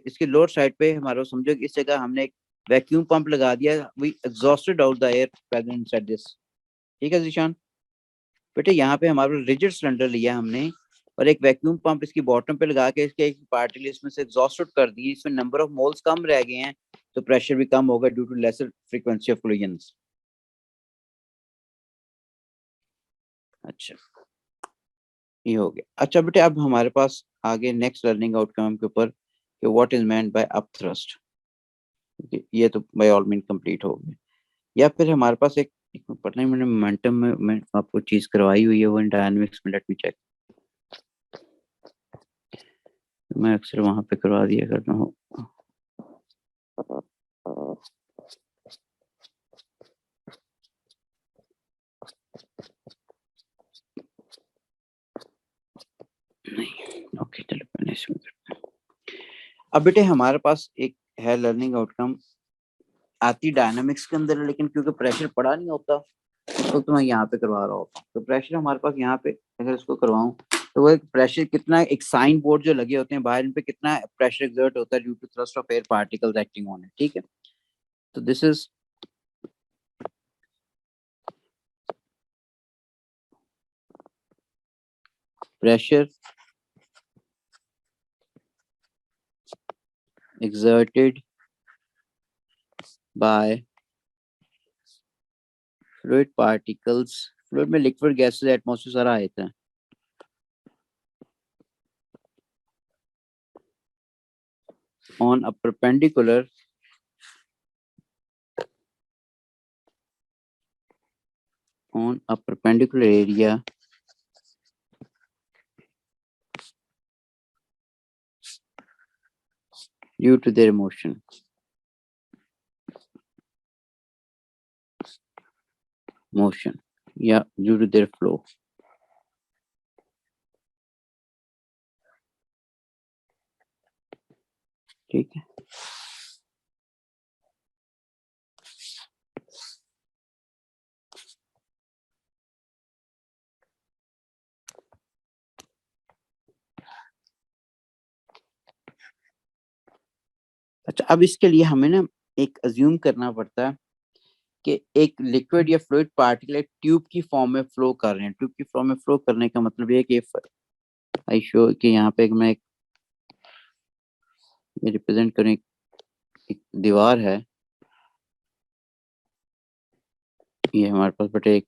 इसकी लोअर साइड पे हमारा समझो इस जगह हमने एक वैक्यूम पंप लगा दिया, we exhausted out the air present inside this, ठीक है जीशान। बेटे यहाँ पे हमारा रिजिड सिलेंडर लिया हमने, और एक वैक्यूम पंप इसकी बॉटम पे लगा के इसके एक पार्टिकल इसमें से एग्जॉस्ट आउट कर दिए, इसमें नंबर ऑफ मोल्स कम रह गए हैं, तो प्रेशर भी कम होगा due to lesser frequency of collisions. अच्छा, ये हो गया। अच्छा बेटे, अब हमारे पास आगे नेक्स्ट लर्निंग आउटकम के ऊपर कि what is meant by upthrust. ये तो बाय ऑल मीन कंप्लीट हो गया। या फिर हमारे पास एक पता नहीं मैंने मोमेंटम में मैं आपको चीज करवाई हुई है वो इन डायनामिक्स में, लेट मी चेक। मैं अक्सर वहां पे करवा दिया करता हूँ। नहीं, ओके चलो मैंने इसमें करता हूँ। अब बेटे हमारे पास एक है लर्निंग आउटकम, आती डायनामिक्स के अंदर है, लेकिन क्योंकि प्रेशर पड़ा नहीं होता तो मैं यहाँ पे करवा रहा होता हूँ। तो प्रेशर हमारे पास यहाँ पे अगर इसको करवाऊं तो वो एक प्रेशर कितना, एक साइन बोर्ड जो लगे होते हैं बाहर, इन पे कितना प्रेशर एक्सर्ट होता है due to thrust of air particles acting on it. ठीक है, तो this is pressure exerted by fluid particles, fluid में liquid gases atmosphere सारा आता है, on a perpendicular area due to their motion, या due to their flow। ठीक है, अच्छा अब इसके लिए हमें ना एक अज्यूम करना पड़ता है कि एक लिक्विड या फ्लूइड पार्टिकल एक ट्यूब की फॉर्म में फ्लो कर रहे हैं। ट्यूब की फॉर्म में फ्लो करने का मतलब ये है कि आई शो कि यहाँ पे मैं एक रिप्रेजेंट करूँ, एक दीवार है, ये हमारे पास बेटे एक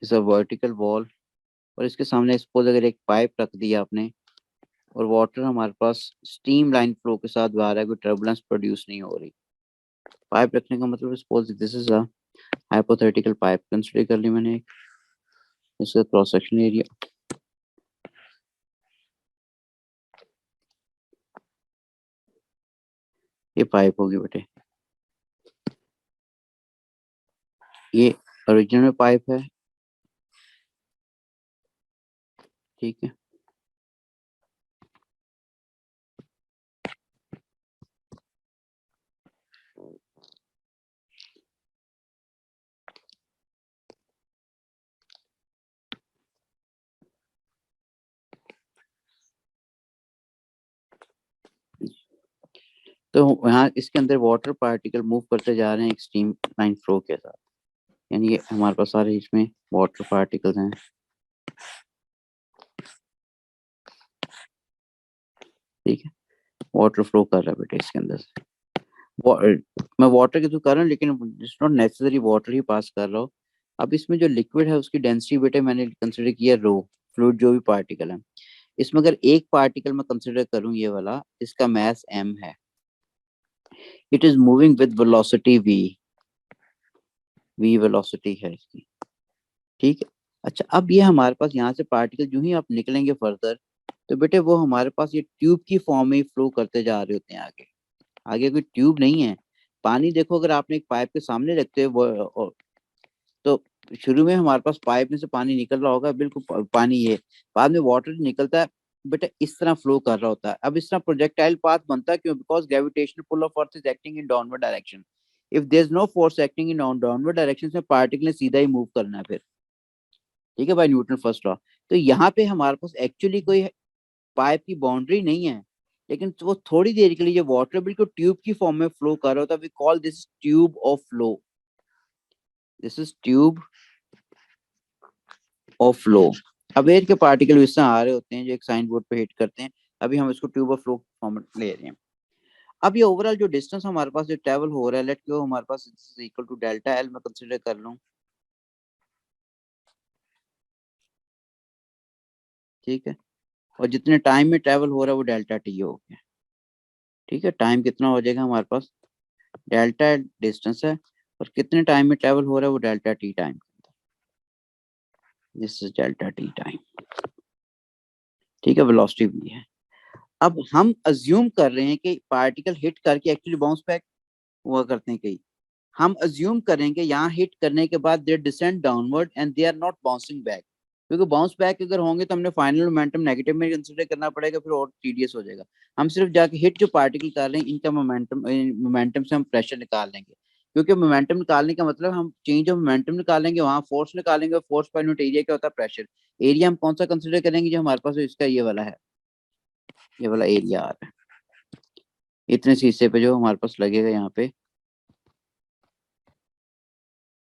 इस वर्टिकल वॉल, और इसके सामने सपोज अगर एक पाइप रख दिया आपने और वाटर हमारे पास स्टीम लाइन फ्लो के साथ बह रहा है, कोई टर्बुलेंस प्रोड्यूस नहीं हो रही। पाइप रखने का मतलब suppose this is a hypothetical pipe consider कर ली मैंने, इसका क्रॉस सेक्शन एरिया, ये पाइप होगी बेटे, ये ओरिजिनल पाइप है। ठीक है, तो यहाँ इसके अंदर वाटर पार्टिकल मूव करते जा रहे हैं एक स्टीम लाइन फ्लो के साथ, यानी ये हमारे पास सारे इसमें वाटर पार्टिकल्स हैं। ठीक है, वाटर फ्लो कर रहा है बेटे इसके अंदर से, मैं वाटर के थ्रू कर रहा हूँ, लेकिन इट्स नॉट नेसेसरी वाटर ही पास कर रहा हूँ। अब इसमें जो लिक्विड है उसकी डेंसिटी बेटे मैंने कंसिडर किया रो, फ्लूइड जो भी पार्टिकल है, इसमें अगर एक पार्टिकल मैं कंसिडर करूं ये वाला, इसका मास m है, it is moving with velocity v velocity है इसकी। ठीक है, अच्छा अब ये हमारे पास यहाँ से पार्टिकल जो ही आप निकलेंगे फर्दर, तो बेटे वो हमारे पास ये ट्यूब की फॉर्म में फ्लो करते जा रहे होते हैं आगे। आगे कोई ट्यूब नहीं है। पानी देखो अगर आपने एक पाइप के सामने रखते हो वो, तो शुरू में हमारे पास पाइप में से पानी निकल रहा होगा, बिल्कुल पानी है, बाद में वाटर निकलता है बेटा, इस तरह फ्लो कर रहा होता है। अब इस तरह प्रोजेक्टाइल पाथ बनता है क्यों? Because gravitational pull of earth is acting in downward direction. If there is no force acting in downward direction में पार्टिकल ने सीधा ही मूव करना है फिर। ठीक है, बाय न्यूटन फर्स्ट लॉ। तो यहाँ पे हमारे पास एक्चुअली कोई पाइप की बाउंड्री नहीं है, लेकिन वो थोड़ी देर के लिए वाटर बिल्कुल ट्यूब की फॉर्म में फ्लो कर रहा होता है। We call this tube of flow, this is tube of flow. अब एयर के पार्टिकल इस तरह आ रहे होते हैं जो एक साइन बोर्ड पे हिट करते हैं। अभी हम इसको ट्यूब ऑफ फ्लो फॉर्मेट ले रहे हैं। अब ये ओवरऑल जो डिस्टेंस हमारे पास जो ट्रेवल हो रहा है, लेट गो हमारे पास इक्वल टू डेल्टा एल मैं कंसीडर कर लूं। ठीक है, और जितने टाइम में ट्रेवल हो रहा है वो डेल्टा टी हो गया। ठीक है, टाइम कितना हो जाएगा हमारे पास, डेल्टा एल डिस्टेंस है और कितने टाइम में ट्रेवल हो रहा है वो delta T time. This is delta T time. ठीक है, वेलोसिटी भी है। अब हम अज्यूम कर रहे हैं कि पार्टिकल हिट करके एक्चुअली बाउंस बैक हुआ करते हैं कई। हम अज्यूम करेंगे यहाँ हिट करने के बाद they descend downward and they are not bouncing back, क्योंकि बाउंस बैक अगर होंगे तो हमने फाइनल मोमेंटम नेगेटिव में कंसीडर करना पड़ेगा, फिर और टीडियस हो जाएगा। हम सिर्फ जाके हिट जो पार्टिकल कर रहे हैं इनका मोमेंटम, मोमेंटम से हम प्रेशर निकाल लेंगे, क्योंकि मोमेंटम निकालने का मतलब हम चेंज ऑफ मोमेंटम निकालेंगे, वहाँ फोर्स निकालेंगे, फोर्स पर यूनिट एरिया क्या होता है, प्रेशर। एरिया हम कौन सा कंसीडर करेंगे, जो हमारे पास इसका ये वाला है, ये वाला एरिया आ रहा है इतने सी हिस्से पे जो हमारे पास लगेगा यहाँ पे,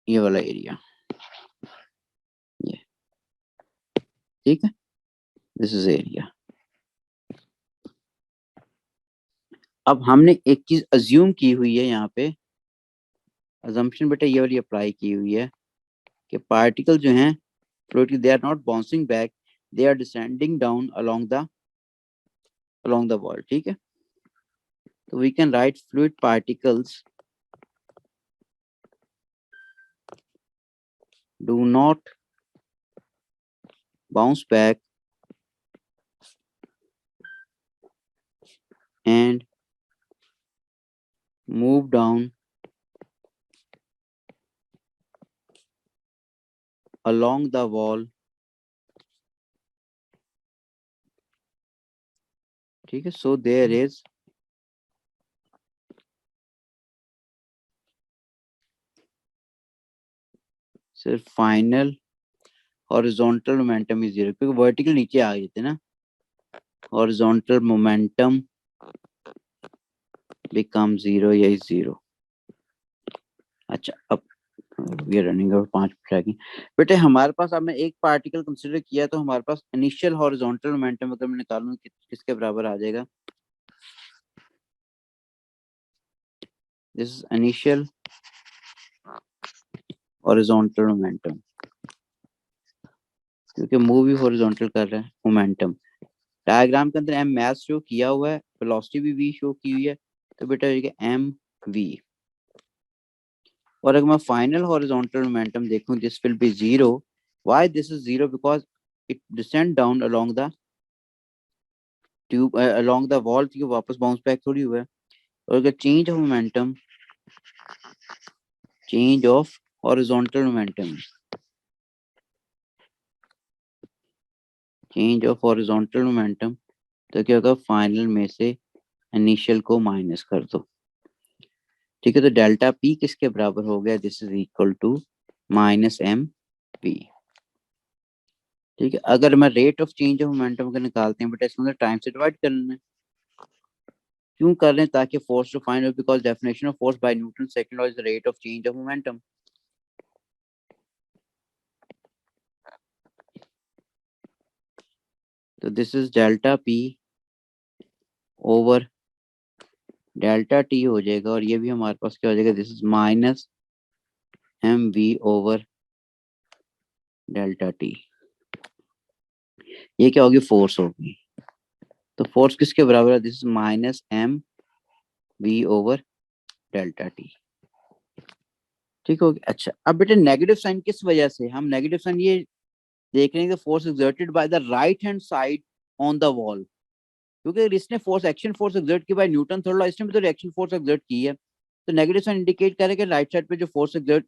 ये वाला एरिया, ये। ठीक है, दिस इज एरिया। अब हमने एक चीज अज्यूम की हुई है यहाँ पे, अजम्पशन बेटा ये वाली अप्लाई की हुई है कि पार्टिकल जो हैं fluid, they are not bouncing back, they are descending down along the wall. ठीक है, तो we can write fluid particles do not bounce back and move down along the wall। ठीक है, सो देयर इज सिर्फ final horizontal momentum is zero, क्योंकि vertical नीचे आ गए थे ना, हॉरिजॉन्टल मोमेंटम बिकम जीरो, या इज जीरो। अच्छा, अब we are running out 5 minute आगे। बेटे हमारे पास, अब मैं एक पार्टिकल कंसीडर किया तो हमारे पास इनिशियल हॉरिजॉन्टल मोमेंटम अगर मैं निकालूं किसके बराबर आ जाएगा, this is initial horizontal momentum, क्योंकि मूव भी हॉरिजॉन्टल कर रहा है मोमेंटम। डायग्राम के अंदर एम मैथ शो किया हुआ है, वेलोसिटी भी वी शो की हुई है, तो बेटा एम वी। और अगर मैं फाइनल हॉरिजॉन्टल मोमेंटम देखूं, this will be zero. Why this is zero, because it descend down along the tube, along the wall, क्योंकि वापस बाउंस बैक थोड़ी हुआ है। और अगर change of momentum, change of horizontal momentum, change of horizontal momentum, तो क्या होगा, फाइनल में से इनिशियल को माइनस कर दो। ठीक है, तो डेल्टा पी किसके बराबर हो गया, this is equal to minus M P. ठीक है, अगर मैं rate of change of momentum अगर निकालते हैं बेटा, इसमें टाइम से डिवाइड करना है। क्यों कर रहे हैं, ताकि force to find out, because definition of force by newton second law is the rate of change of momentum. तो this is delta P over delta T हो जाएगा, और ये भी हमारे पास क्या हो जाएगा, this is minus M V over delta T. ये क्या होगी, फोर्स होगी। तो फोर्स किसके बराबर है, this is minus M V over delta T. ठीक होगी। अच्छा, अब बेटे नेगेटिव साइन किस वजह से, हम नेगेटिव साइन ये देख रहे हैं कि force exerted by the right hand side on the wall, क्योंकि इसने फोर्स, एक्शन फोर्स एक्सर्ट की बाय न्यूटन थर्ड लॉ, इसने भी तो रिएक्शन फोर्स एक्सर्ट की है। तो नेगेटिव साइन इंडिकेट करे कि राइट साइड पे जो force exert,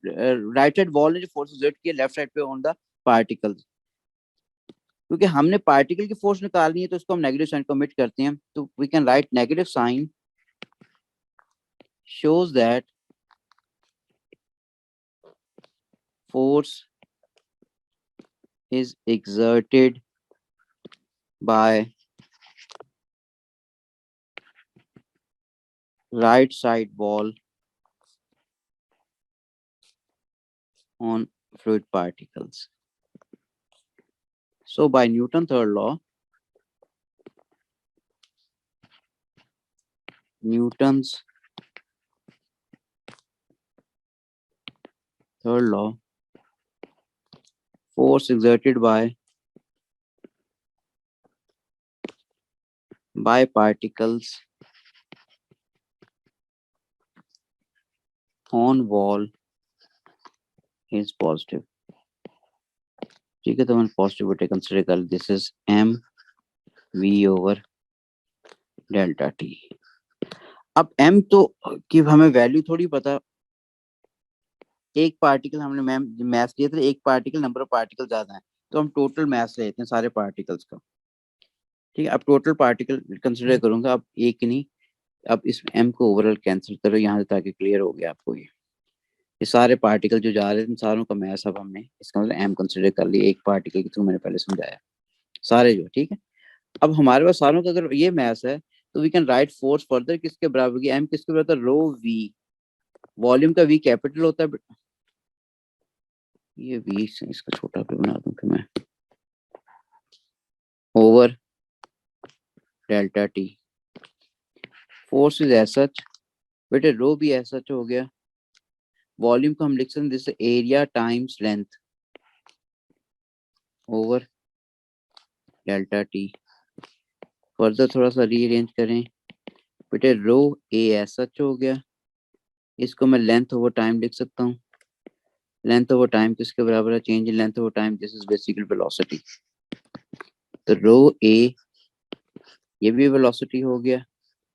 right side wall ने जो फोर्स एक्सर्ट की है लेफ्ट साइड पे ऑन द पार्टिकल्स, क्योंकि हमने पार्टिकल की फोर्स निकालनी है तो उसको हम नेगेटिव साइन को ओमिट करते हैं। तो we can write negative sign shows that force is exerted by right side wall on fluid particles। So by Newton's third law, force exerted by particles on wall is positive. ठीक है, तो मैंने positivity consider कर ली. This is M V over delta T. अब m तो की हमें वैल्यू थोड़ी पता. एक पार्टिकल हमने मैथ लिया था, एक पार्टिकल नंबर ऑफ पार्टिकल ज्यादा है, तो हम टोटल मैथ लेते हैं सारे पार्टिकल्स का. ठीक है, अब टोटल पार्टिकल कंसिडर करूंगा. अब एक नहीं, अब इस m को ओवरऑल कैंसिल करो यहाँ से, ताकि क्लियर हो गया आपको. ये सारे पार्टिकल जो जा रहे थे, सारों का मैथ अब हमने इसका मतलब m कंसिडर कर लिया. एक पार्टिकल की थ्रू मैंने पहले समझाया सारे जो. ठीक है, अब हमारे पास सारों का अगर ये मैथ है, तो we can write force further किसके बराबर की, m किसके बराबर, रो v. वॉल्यूम का v कैपिटल होता है. ये v इसका छोटा पे बना दूं फिर मैं, over delta T. Force is as such, बेटे रो भी एज सच हो गया. वॉल्यूम को हम लिख सकते हैं area times length over delta T. Further थोड़ा सा रीअरेंज करें, बेटे रो ए एज सच हो गया. इसको मैं लेंथ ओवर टाइम लिख सकता हूँ. लेंथ ओवर टाइम किसके बराबर है, change in length over time. This is basically velocity. तो रो ए, ये भी वेलोसिटी हो गया,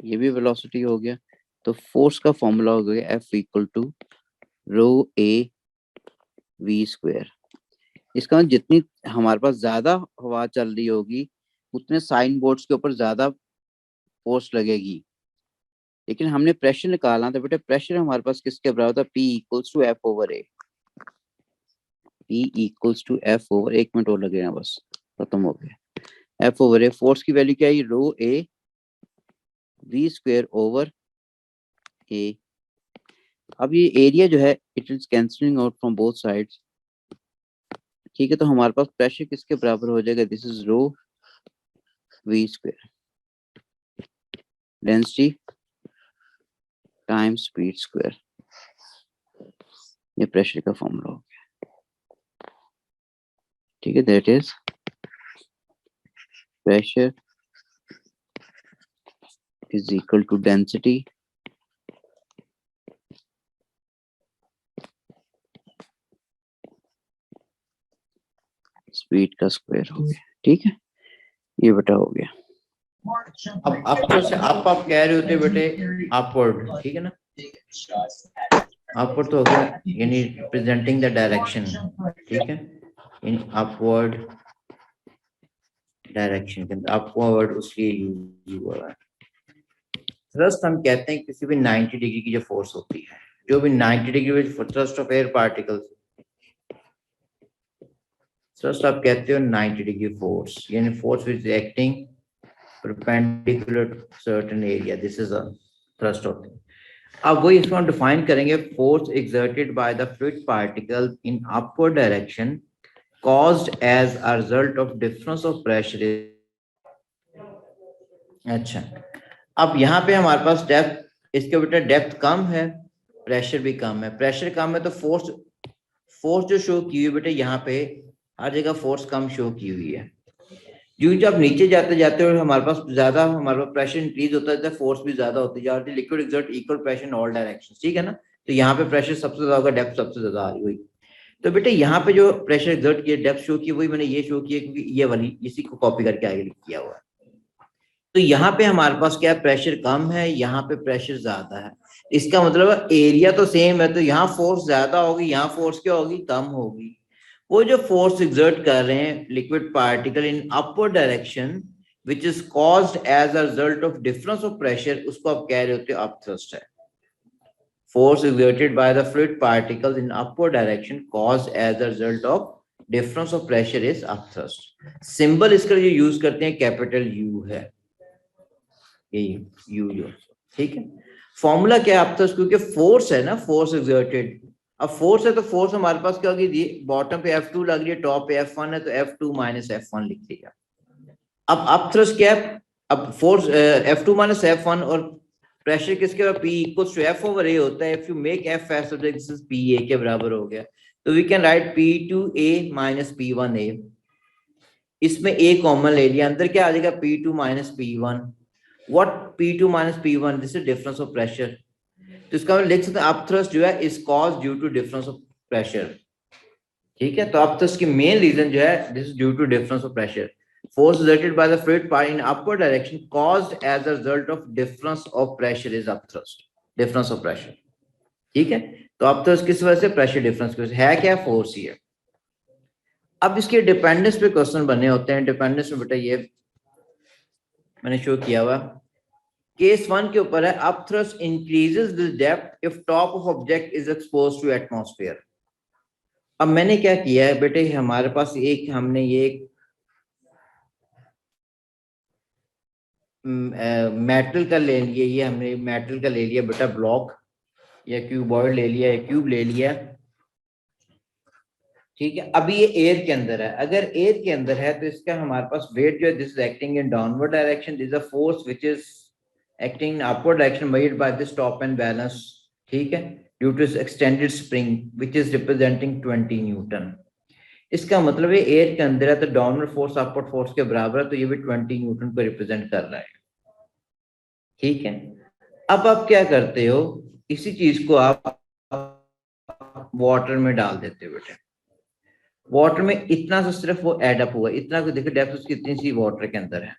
ये भी वेलोसिटी हो गया. तो फोर्स का फॉर्मूला हो गया F equal to rho A V square. इसका मतलब जितनी हमारे पास ज्यादा हवा चल रही होगी, उतने साइन बोर्ड्स के ऊपर ज्यादा फोर्स लगेगी. लेकिन हमने प्रेशर निकालना था बेटे. प्रेशर हमारे पास किसके बराबर था, P equals to F over A. P equals to F over, एक मिनट और लगेगा बस, खत्म हो गया. F over A. फोर्स की वैल्यू क्या है, rho A V square over A. अब ये एरिया जो है, it is cancelling out from both sides. ठीक है, तो हमारे पास प्रेशर किसके बराबर हो जाएगा, this is rho V square density times speed square. ये प्रेशर का फॉर्मूला हो गया. ठीक है, that is pressure is equal to density speed का स्क्वायर हो गया. ठीक है, ये बेटा हो गया. अब आप से आप कह रहे होते बेटे अपवर्ड. ठीक है ना, अपवर्ड तो हो गया, यानी रिप्रेजेंटिंग द डायरेक्शन. ठीक है, इन अपवर्ड डायरेक्शन के अंदर अपवर्ड उसके यूज हुआ है. थ्रस्ट हम कहते हैं किसी भी 90 डिग्री की जो फोर्स होती है, जो भी 90 डिग्री में thrust of air particles. Thrust आप कहते हो 90 डिग्री फोर्स, यानी force which is acting perpendicular to certain area. This is a thrust होती है. अब वही इसको हम डिफाइन करेंगे. Force exerted by the fluid particle in upward direction caused as a result of difference of pressure. अच्छा, अब यहाँ पे हमारे पास डेप्थ, इसके बेटा डेप्थ कम है, प्रेशर भी कम है. प्रेशर कम है तो फोर्स जो शो की हुई बेटे, यहाँ पे हर जगह फोर्स कम शो की हुई है. जब नीचे जाते जाते और हमारे पास ज्यादा, हमारे पास प्रेशर इंक्रीज होता है, फोर्स भी ज्यादा होती जाती है. Liquid exert equal pressure in all directions. ठीक है ना, तो यहाँ पे प्रेशर सबसे ज्यादा होगा, डेप्थ सबसे ज्यादा आ रही हुई. तो बेटे यहाँ पे जो प्रेशर एक्सर्ट किया, डेप्थ शो की, वही मैंने ये शो किया, क्योंकि ये वाली इसी को कॉपी करके आगे लिख किया हुआ है. तो यहाँ पे हमारे पास क्या है, प्रेशर कम है, यहाँ पे प्रेशर ज्यादा है. इसका मतलब एरिया तो सेम है, तो यहाँ फोर्स ज्यादा होगी, यहाँ फोर्स क्या होगी, कम होगी. वो जो फोर्स एक्सर्ट कर रहे हैं liquid particle in upward direction which is caused as a result of difference of pressure, उसको आप कह रहे होते हो अपथ्रस्ट है. Force exerted by the fluid particles in upward direction caused as a result of difference of pressure is upthrust. Symbol इसका जो use करते हैं कैपिटल यू है, ये यू. ठीक है, फॉर्मूला क्या है अपथ्रस्ट, क्योंकि फोर्स है ना, फोर्स एक्सर्टेड, अब फोर्स है तो फोर्स हमारे पास क्या होगी, बॉटम पे F2 लग रही है, टॉप पे F1 है, तो F2 माइनस F1 लिख दिया। अब अपथ्रस्ट क्या है, अब फोर्स F2 माइनस F1 और प्रेशर किसके बाद P equals to F over A होता है। If you make F as this is PA के बराबर हो गया, तो we can right P2A minus P1A। इसमें A कॉमन ले लिया, अंदर क्या आ जाएगा P2 minus P1। What P2 minus P1, this is difference of pressure. तो इसका हम लिख सकते हैं अपथ्रस्ट जो है is cause due to difference of pressure. ठीक है, तो अपथ्रस्ट की मेन रीजन जो है this is due to difference of pressure. Force exerted by the fluid part in upward direction caused as a result of difference of pressure is upthrust. Difference of pressure. ठीक है, तो upthrust किस वजह से, pressure difference की वजह से है, क्या फोर्स ही है। अब इसके डिपेंडेंस पे क्वेश्चन बने होते हैं। डिपेंडेंस में बेटा ये मैंने शो किया हुआ, केस 1 के ऊपर है, upthrust increases the depth if top of object is exposed to atmosphere. अब मैंने क्या किया है बेटे, हमारे पास एक हमने ये मेटल का ले लिया, ये हमने मेटल का ले लिया बेटा ब्लॉक, या क्यूबॉइड ले लिया, या क्यूब ले लिया। ठीक है, अभी ये एयर के अंदर है, अगर एयर के अंदर है तो इसका हमारे पास वेट जो है this is acting in downward direction, this is a force which is acting in upward direction made by this top and balance. ठीक है, due to extended spring which is representing 20 newton. इसका मतलब है air के अंदर है तो downward force upward force के बराबर है, तो ये भी 20 न्यूटन को रिप्रेजेंट कर रहा है। ठीक है, अब आप क्या करते हो, इसी चीज को आप वाटर में डाल देते हो बेटे। वाटर में इतना सा सिर्फ वो एड अप हुआ, इतना को देखो डेप्थ उसकी इतनी सी वाटर के अंदर है।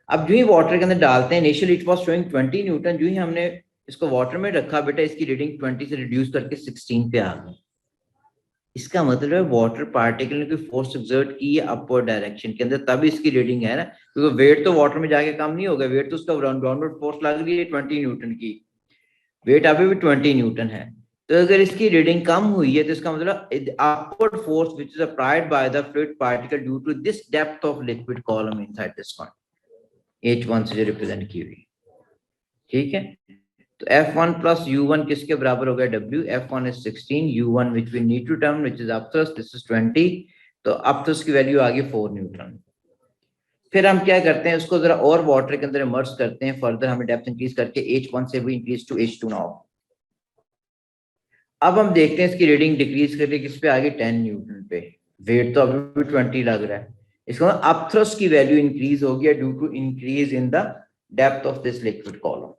अब जो ही वाटर के अंदर डालते हैं, initially it was showing 20 Newton, जो ही हमने इसको वाटर में रखा बेटा, इसकी रीडिंग 20 से रिड्यूस करके 16 पे आ गई। इसका मतलब है वाटर पार्टिकल ने कोई फोर्स एक्सर्ट की है अपवर्ड डायरेक्शन के अंदर, तभी इसकी रीडिंग है ना, क्योंकि वेट तो वाटर में जाके कम नहीं होगा, वेट तो उसका डाउनवर्ड फोर्स लग रही है 20 न्यूटन की, वेट अभी भी 20 न्यूटन है। तो अगर इसकी रीडिंग कम हुई है तो इसका मतलब upward force which is applied by the fluid particle due to this depth of liquid column inside this point, H1 से जो रिप्रेजेंट की हुई। ठीक है, तो F1 प्लस U1 किसके बराबर हो गया, W। F1 is 16, U1 which we need to term which is upthrust, this is 20, तो upthrust की वैल्यू आ गई 4 न्यूटन। फिर हम क्या करते हैं, उसको जरा और वाटर के अंदर इमर्स करते हैं, फर्दर हमें डेप्थ इंक्रीज करके H1 से भी इंक्रीज टू H2 नाउ। अब हम देखते हैं इसकी रीडिंग डिक्रीज करके किस पे आ गई, 10 न्यूटन पे, वेट तो अभी भी 20 लग रहा है। इसका मतलब अपथ्रस्ट की वैल्यू इंक्रीज हो गया ड्यू to increase in the depth of this liquid column.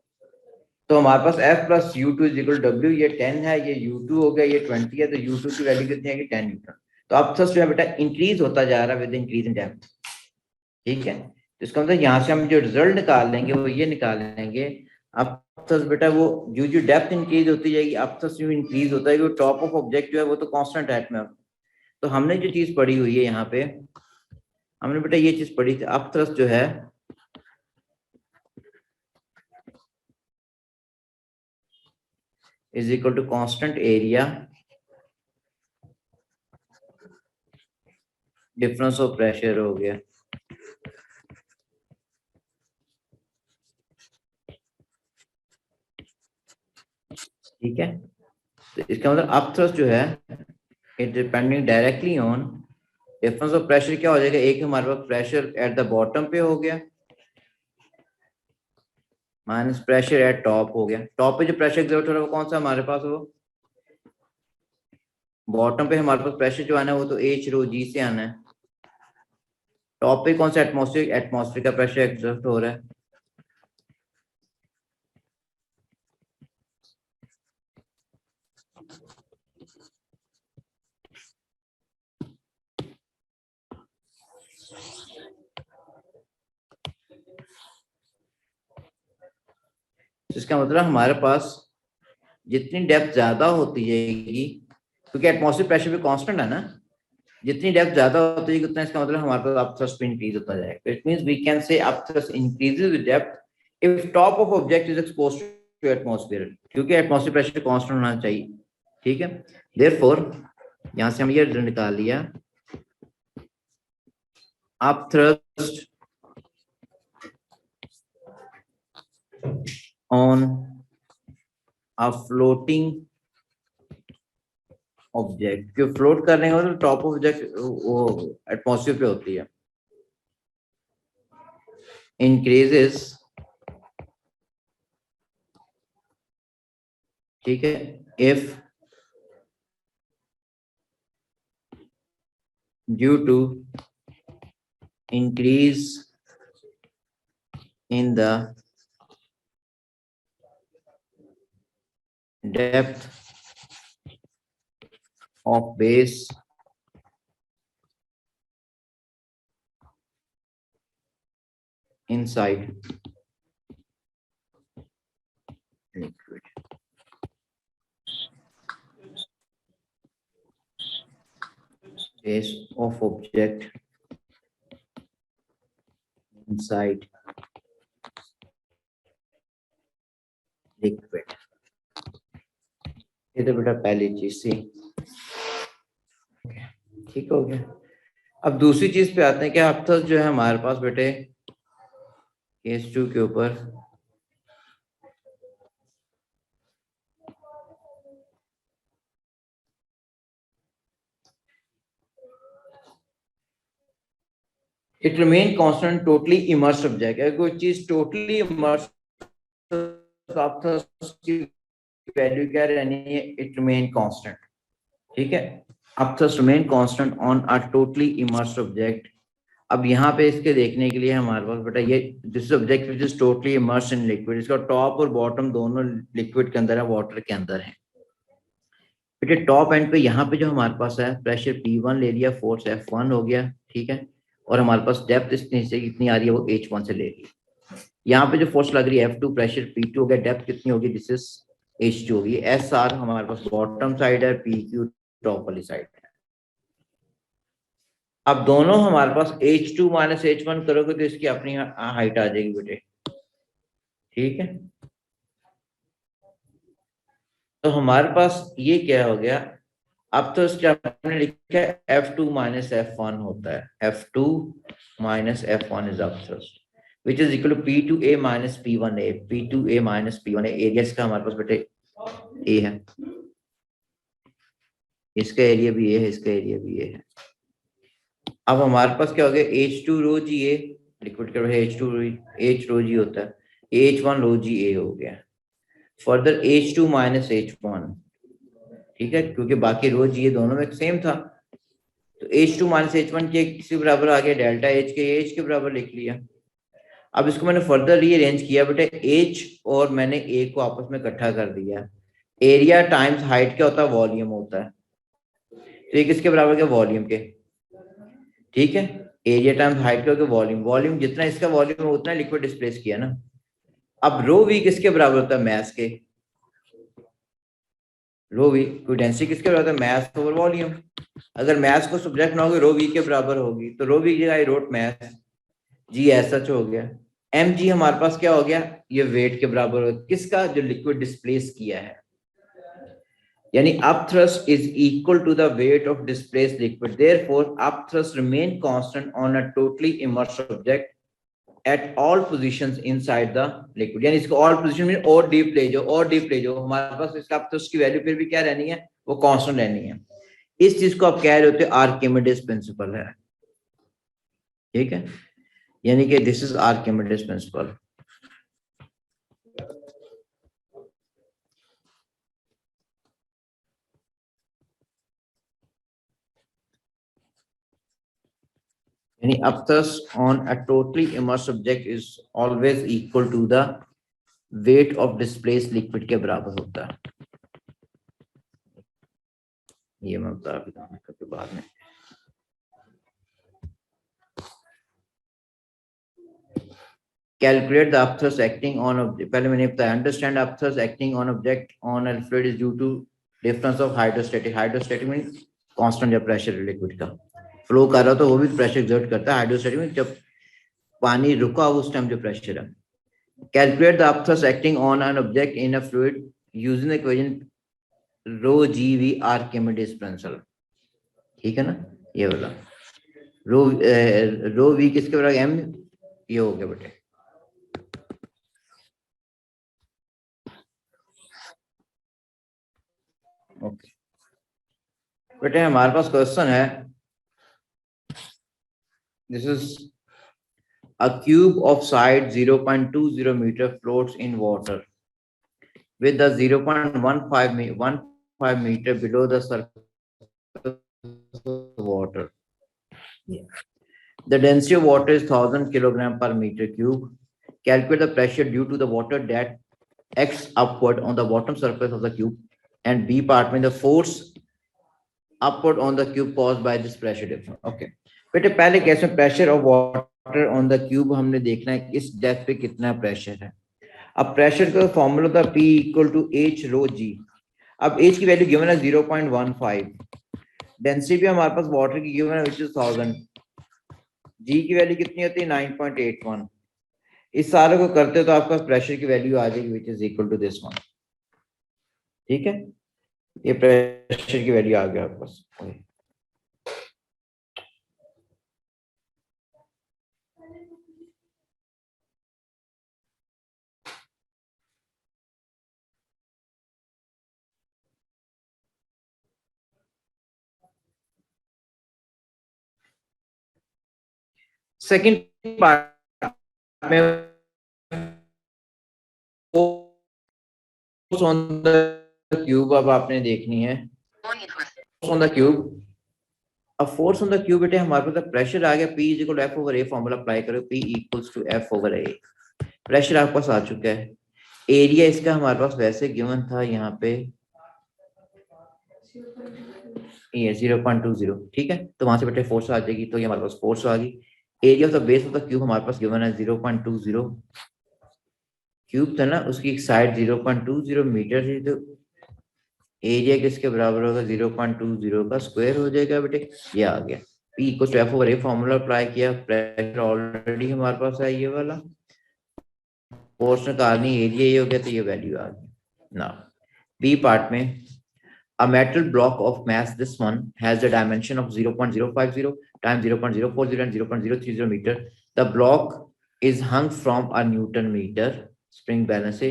तो हमारे पास F plus U2 is equal W, ये 10 है, ये U2 हो गया, ये 20 है, तो U2 की वैल्यू कितनी है, 10 न्यूटन। तो अपथ्रस्ट जो है बेटा इंक्रीज होता जा रहा है विद इंक्रीज इन डेप्थ। ठीक है, तो इसका मतलब यहाँ से हम जो रिजल्ट निकाल लेंगे वो ये निकाल लेंगे, अपथ्रस्ट बेटा वो जो जो डेप्थ इंक्रीज होती जाएगी, अपथ्रस्ट जो इंक्रीज होता है, वो टॉप ऑफ ऑब्जेक्ट जो है वो तो कांस्टेंट हाइट में। तो हमने जो चीज पढ़ी हुई है यहाँ पे, हमने बेटा ये चीज पढ़ी थी, अपथ्रस्ट जो है is equal to constant area difference of pressure हो गया। ठीक है, तो इसका मतलब अपथ्रस्ट जो है it depending directly on difference of pressure. क्या हो जाएगा, एक हमारे पास प्रेशर एट द बॉटम पे हो गया माइनस प्रेशर एट टॉप हो गया। टॉप पे जो प्रेशर एक्सर्ट हो रहा है वो कौन सा हमारे पास, वो बॉटम पे हमारे पास प्रेशर जो आना है वो तो H रो G से आना है। टॉप पे कौन सा, एटमॉस्फेयर का प्रेशर एक्सर्ट हो रहा है। इसका मतलब हमारे पास जितनी डेप्थ ज्यादा होती जाएगी, क्योंकि एटमॉस्फेयर प्रेशर भी कांस्टेंट है ना, जितनी डेप्थ ज्यादा होती है उतना इसका मतलब हमारे पास अपथ्रस्ट भी इंक्रीज होता जाएगा। It means we can say upthrust increases with depth if top of object is exposed to atmosphere, क्योंकि एटमॉस्फेयर प्रेशर कांस्टेंट होना चाहिए। ठीक है, देयरफॉर यहां से हम ये निकाल लिया, upthrust on a floating object क्यों फ्लोट करने का तो टॉप ऑब्जेक्ट वो एटमॉस्फेयर पे होती है, इंक्रीजेस, ठीक है, if due to increase in the depth of base inside liquid. Base of object inside liquid. ये तो बेटा पहली चीज थी, ठीक हो गया। अब दूसरी चीज पे आते हैं कि अब तक जो है हमारे पास बेटे केस 2 के ऊपर it remain constant totally immerse object है, कोई चीज टोटली इमर्स आप की वैल्यू क्या रहनी है, इट रिमेन कांस्टेंट, ठीक है। अब thrust remain constant on a totally immersed object. अब यहाँ पे इसके देखने के लिए हमारे पास बेटा ये this object which is totally immersed in liquid, इसका टॉप और बॉटम दोनों लिक्विड के अंदर है, वाटर के अंदर है। बेटे टॉप एंड पे यहाँ पे जो हमारे पास है प्रेशर P1 ले लिया, फोर्स F1 हो गया, ठीक है, और हमारे पास डेप्थ इतनी से कितनी आ रही है वो H1 से ले ली। यहाँ पे जो फोर्स लग रही है F2, प्रेशर P2 हो गया, डेप्थ कितनी होगी, दिस इज H2 होगी। SR हमारे पास बॉटम साइड है, PQ टॉप वाली साइड है। अब दोनों हमारे पास H2 माइनस H1 करोगे तो इसकी अपनी हाइट आ जाएगी बेटे, ठीक है। तो हमारे पास ये क्या हो गया, अब तो इसका हमने लिखा है F2 माइनस F1 होता है, F2 minus F1 is upthrust which is equal to P2A minus P1A, P2A minus P1A। Area इसका हमारे पास बेटे A है, इसका एरिया भी A है, इसका एरिया भी A है। अब हमारे पास क्या हो गया, H2 row ji A, liquid का H2 H रो जी होता है, H1 रो जी A हो गया। फर्दर H2 माइनस H1, ठीक है, क्योंकि बाकी रो जी A दोनों में सेम था, तो H2 माइनस H1 के किसी बराबर आ गया, डेल्टा H के H के बराबर लिख लिया। अब इसको मैंने फर्दर रीअरेंज किया बेटे, H और मैंने A को आपस में इकट्ठा कर दिया। एरिया टाइम्स हाइट क्या होता है, वॉल्यूम होता है, तो ये किसके बराबर के, वॉल्यूम के, ठीक है। एरिया टाइम्स हाइट का वॉल्यूम, वॉल्यूम जितना इसका वॉल्यूम है उतना लिक्विड डिस्प्लेस किया ना। अब रो वी किसके बराबर होता है, मैस के, रो वी कोई डेंसिटी किसके बराबर होता है, मैस ओवर वॉल्यूम। अगर मैस को सब्जेक्ट ना होगी रो वी के बराबर होगी, तो रो वी की जगह I wrote mass, G S H हो गया। एम जी हमारे पास क्या हो गया, ये वेट के बराबर हो, किसका, जो लिक्विड डिस्प्लेस किया है, यानी upthrust is equal to the weight of displaced liquid. Therefore, upthrust remain constant on a totally immersed object at all positions inside the liquid. यानी इसको all position में और deep ले जाओ, और deep ले जाओ, हमारे पास इसका upthrust की वैल्यू फिर भी क्या रहनी है, वो constant रहनी है। इस चीज को आप कह रहे होते आर्किमिडीज प्रिंसिपल है, ठीक है, यानी कि दिस इज आर्किमिडीज प्रिंसिपल। यानी upthrust on a totally immersed object is always equal to the weight of displaced liquid के बराबर होता है। ये मैं बता दूंगा कभी बाद में। Calculate the upthrust acting on object, पहले मैंने बताया understand upthrust acting on object on a fluid is due to difference of hydrostatic, hydrostatic means constant या pressure liquid का फ्लो कर रहा तो वो भी प्रेशर एक्सर्ट करता है, हाइड्रोस्टैटिक में जब पानी रुका उस टाइम जो प्रेशर है। Calculate the upthrust acting on an object in a fluid using the equation rho G V Archimedes principle, ठीक है ना, ये वाला रो वी किसके बराबर, एम, ये हो गया बेटे। ओके बेटे हमारे पास क्वेश्चन है, this is a cube of side 0.20 meter floats in water with the 0.15 meter below the surface of water. Yeah. The density of water is 1000 kilogram per meter cube. Calculate the pressure due to the water that acts upward on the bottom surface of the cube, and B part में the force upward on the cube caused by this pressure difference. Okay. बेटे पहले case में pressure of water on the cube हमने देखना है इस depth पे कितना प्रेशर है। अब प्रेशर का फॉर्मूला था P equal to H rho G। अब H की वैल्यू गिवन है 0.15, डेंसिटी भी हमारे पास वाटर की गिवन है विच इज 1000, G की वैल्यू कितनी होती है 9.81। इस सारे को करते तो आपका प्रेशर की वैल्यू आ जाएगी which is equal to this one. ठीक है, ये प्रेशर की वैल्यू आ गया आपके पास। सेकंड पार्ट में फोर्स ऑन द क्यूब अब आपने देखनी है, फोर्स ऑन द क्यूब। अब फोर्स ऑन द क्यूब बेटे हमारे पास प्रेशर आ गया P is equal to F over A, formula apply करो P equals to F over A। Pressure आपके पास आ चुका है, एरिया इसका हमारे पास वैसे गिवन था यहाँ पे ये 0.20, ठीक है, तो वहां से बेटे फोर्स आ जाएगी, तो ये हमारे पास फोर्स आ गई। Area of the base of the cube हमारे पास गिवन है 0.20, क्यूब था ना उसकी साइड 0.20 मीटर थी, तो एरिया किसके बराबर होगा 0.20 का स्क्वायर हो जाएगा बेटे, ये आ गया। P equal to F over A, formula apply किया, प्रेशर ऑलरेडी हमारे पास है ये वाला, फोर्स निकालनी एरिया ये हो गया, तो ये वैल्यू आ गई ना। बी पार्ट में a metal block of mass this one has a dimension of 0.050 times 0.040 and 0.030 meter. The block is hung from a Newton meter spring balance.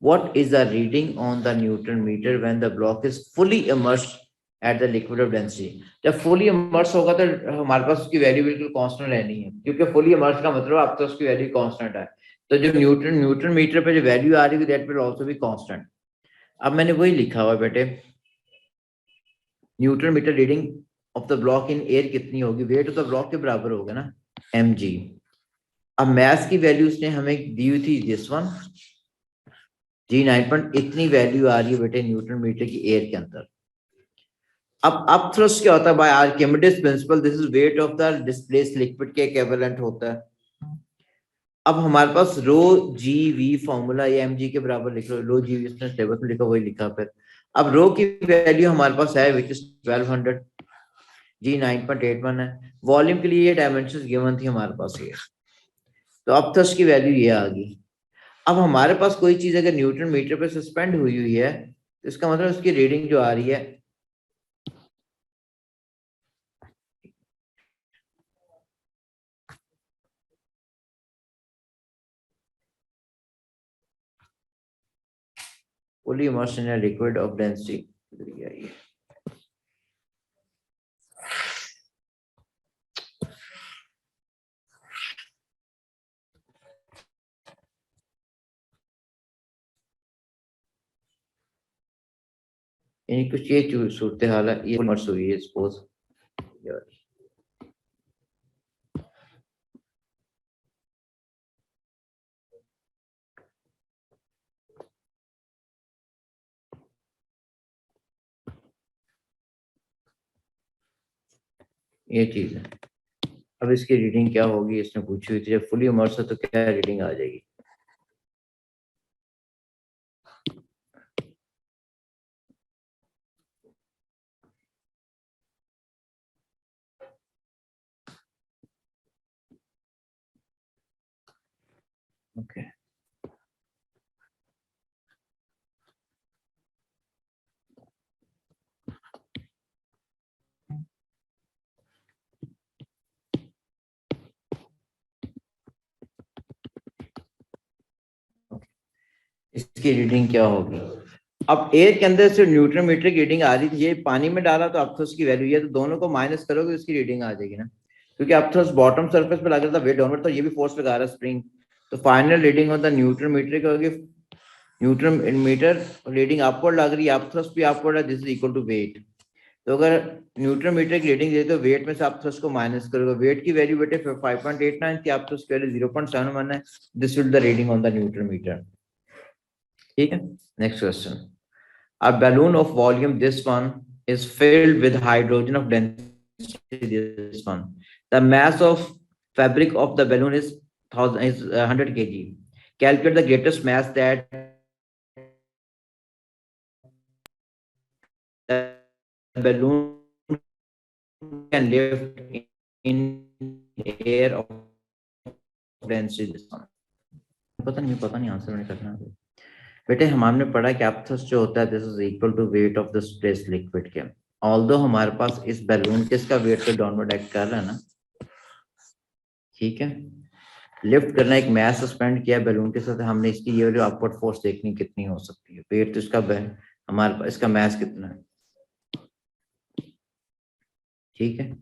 What is the reading on the Newton meter when the block is fully immersed at the liquid of density? जब fully immersed होगा तो हमारे पास उसकी value बिल्कुल constant रहनी है, क्योंकि fully immersed का मतलब अब तो उसकी वैल्यू कांस्टेंट है, तो जो न्यूटन मीटर पे जो वैल्यू आ रही है that will also be constant. अब मैंने वही लिखा हुआ बेटे, Newton meter reading of the block in air कितनी होगी, वेट ऑफ द ब्लॉक के बराबर होगा ना mg। अब मैथ की वैल्यू उसने हमें दी हुई थी दिस वन G9 पॉइंट, इतनी वैल्यू आ रही है बेटे न्यूटन मीटर की एयर के अंदर। अब अपथ्रस्ट क्या होता है, by Archimedes principle this is weight of the displaced liquid के इक्विवेलेंट होता है। अब हमारे पास रो जी वी फॉर्मूला ये mg के बराबर लिख लो, रो जी वी उसने टेबल में लिखा वही लिखा। फिर अब रो की वैल्यू हमारे पास है विच इज 1200, जी 9.81 है, वॉल्यूम के लिए ये डायमेंशंस गिवन थी हमारे पास ये, तो अब थ्रस्ट की वैल्यू ये आ गई। अब हमारे पास कोई चीज अगर न्यूटन मीटर पे सस्पेंड हुई हुई है तो इसका मतलब उसकी रीडिंग जो आ रही है fully immersed in a liquid of density, यानी कुछ ये सूरत हाल है, ये इमर्स हुई है सपोज, ये चीज है। अब इसकी रीडिंग क्या होगी इसने पूछी हुई थी, जब फुली इमर्स है तो क्या रीडिंग आ जाएगी। ओके इसकी रीडिंग क्या होगी, अब एयर के अंदर से न्यूट्रन मीटर की रीडिंग आ रही थी, ये पानी में डाला तो अपथ्रस्ट की वैल्यू ये, तो दोनों को माइनस करोगे उसकी रीडिंग आ जाएगी ना, क्योंकि अपथ्रस्ट बॉटम सरफेस पे लग रहा था, वेट डाउनवर्ड, तो ये भी फोर्स लगा रहा है स्प्रिंग, तो final reading of the newton meter क्या होगी, न्यूट्रन मीटर रीडिंग अपवर्ड लग रही है, अपथ्रस्ट भी अपवर्ड है, this is equal to weight. तो अगर न्यूट्रन मीटर की रीडिंग देते हो वेट में से अपथ्रस्ट को माइनस करोगे, वेट की वैल्यू बेटे 5.89 थी, अपथ्रस्ट की वैल्यू 0.71 है, this will the reading on the newton meter. ठीक है, next question. A balloon of volume, this one, is filled with hydrogen of density, this one. The mass of fabric of the balloon is 100 kg. Calculate the greatest mass that the balloon can lift in air of density, this one. पता नहीं answer नहीं करना। बेटे हमने पढ़ा कि upthrust जो होता है this is equal to weight of the displaced liquid के। ऑल्दो हमारे पास इस बैलून के इसका वेट तो डाउनवर्ड एक्ट कर रहा है ना, ठीक है, लिफ्ट करना एक मास सस्पेंड किया बैलून के साथ, हमने इसकी ये जो अपवर्ड फोर्स देखनी कितनी हो सकती है, वेट तो इसका हमारे पास इसका मास कितना है, ठीक है।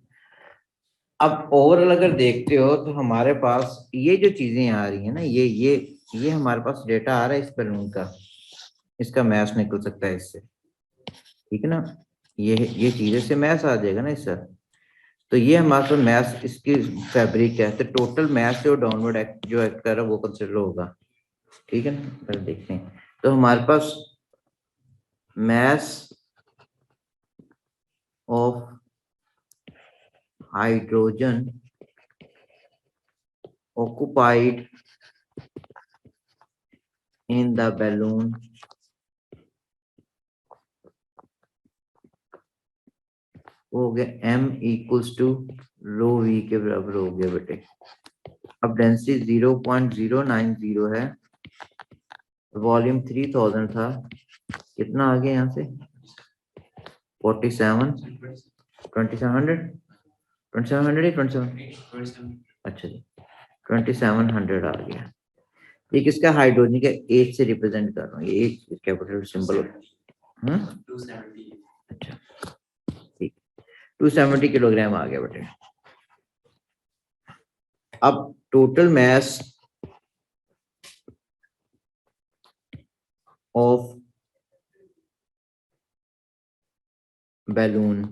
अब ओवरऑल अगर देखते हो तो हमारे पास ये जो चीजें आ रही है ना, ये हमारे पास डेटा आ रहा है इस बैलून का, इसका मास निकल सकता है इससे, ठीक है ना, ये चीजें से मैथ आ जाएगा ना इससे, तो ये हमारे पास मैथ इसकी फैब्रिक है, तो टोटल मैथ जो डाउनवर्ड एक्ट जो एक्ट कर रहा है वो कंसिडर होगा, ठीक है ना। पहले देखते हैं, तो हमारे पास mass of hydrogen occupied in the balloon हो गया m equals to rho v के बराबर हो गया बेटे। अब डेंसिटी 0.090 है, वॉल्यूम 3000 था, कितना आ गया यहाँ से 47 2700 2700 27 अच्छा जी 2700 आ गया। ये किसका हाइड्रोजन का एच से रिप्रेजेंट कर रहा हूँ, ये एच कैपिटल सिंबल है, अच्छा ठीक 270 किलोग्राम आ गया बेटे। अब टोटल मास ऑफ बैलून,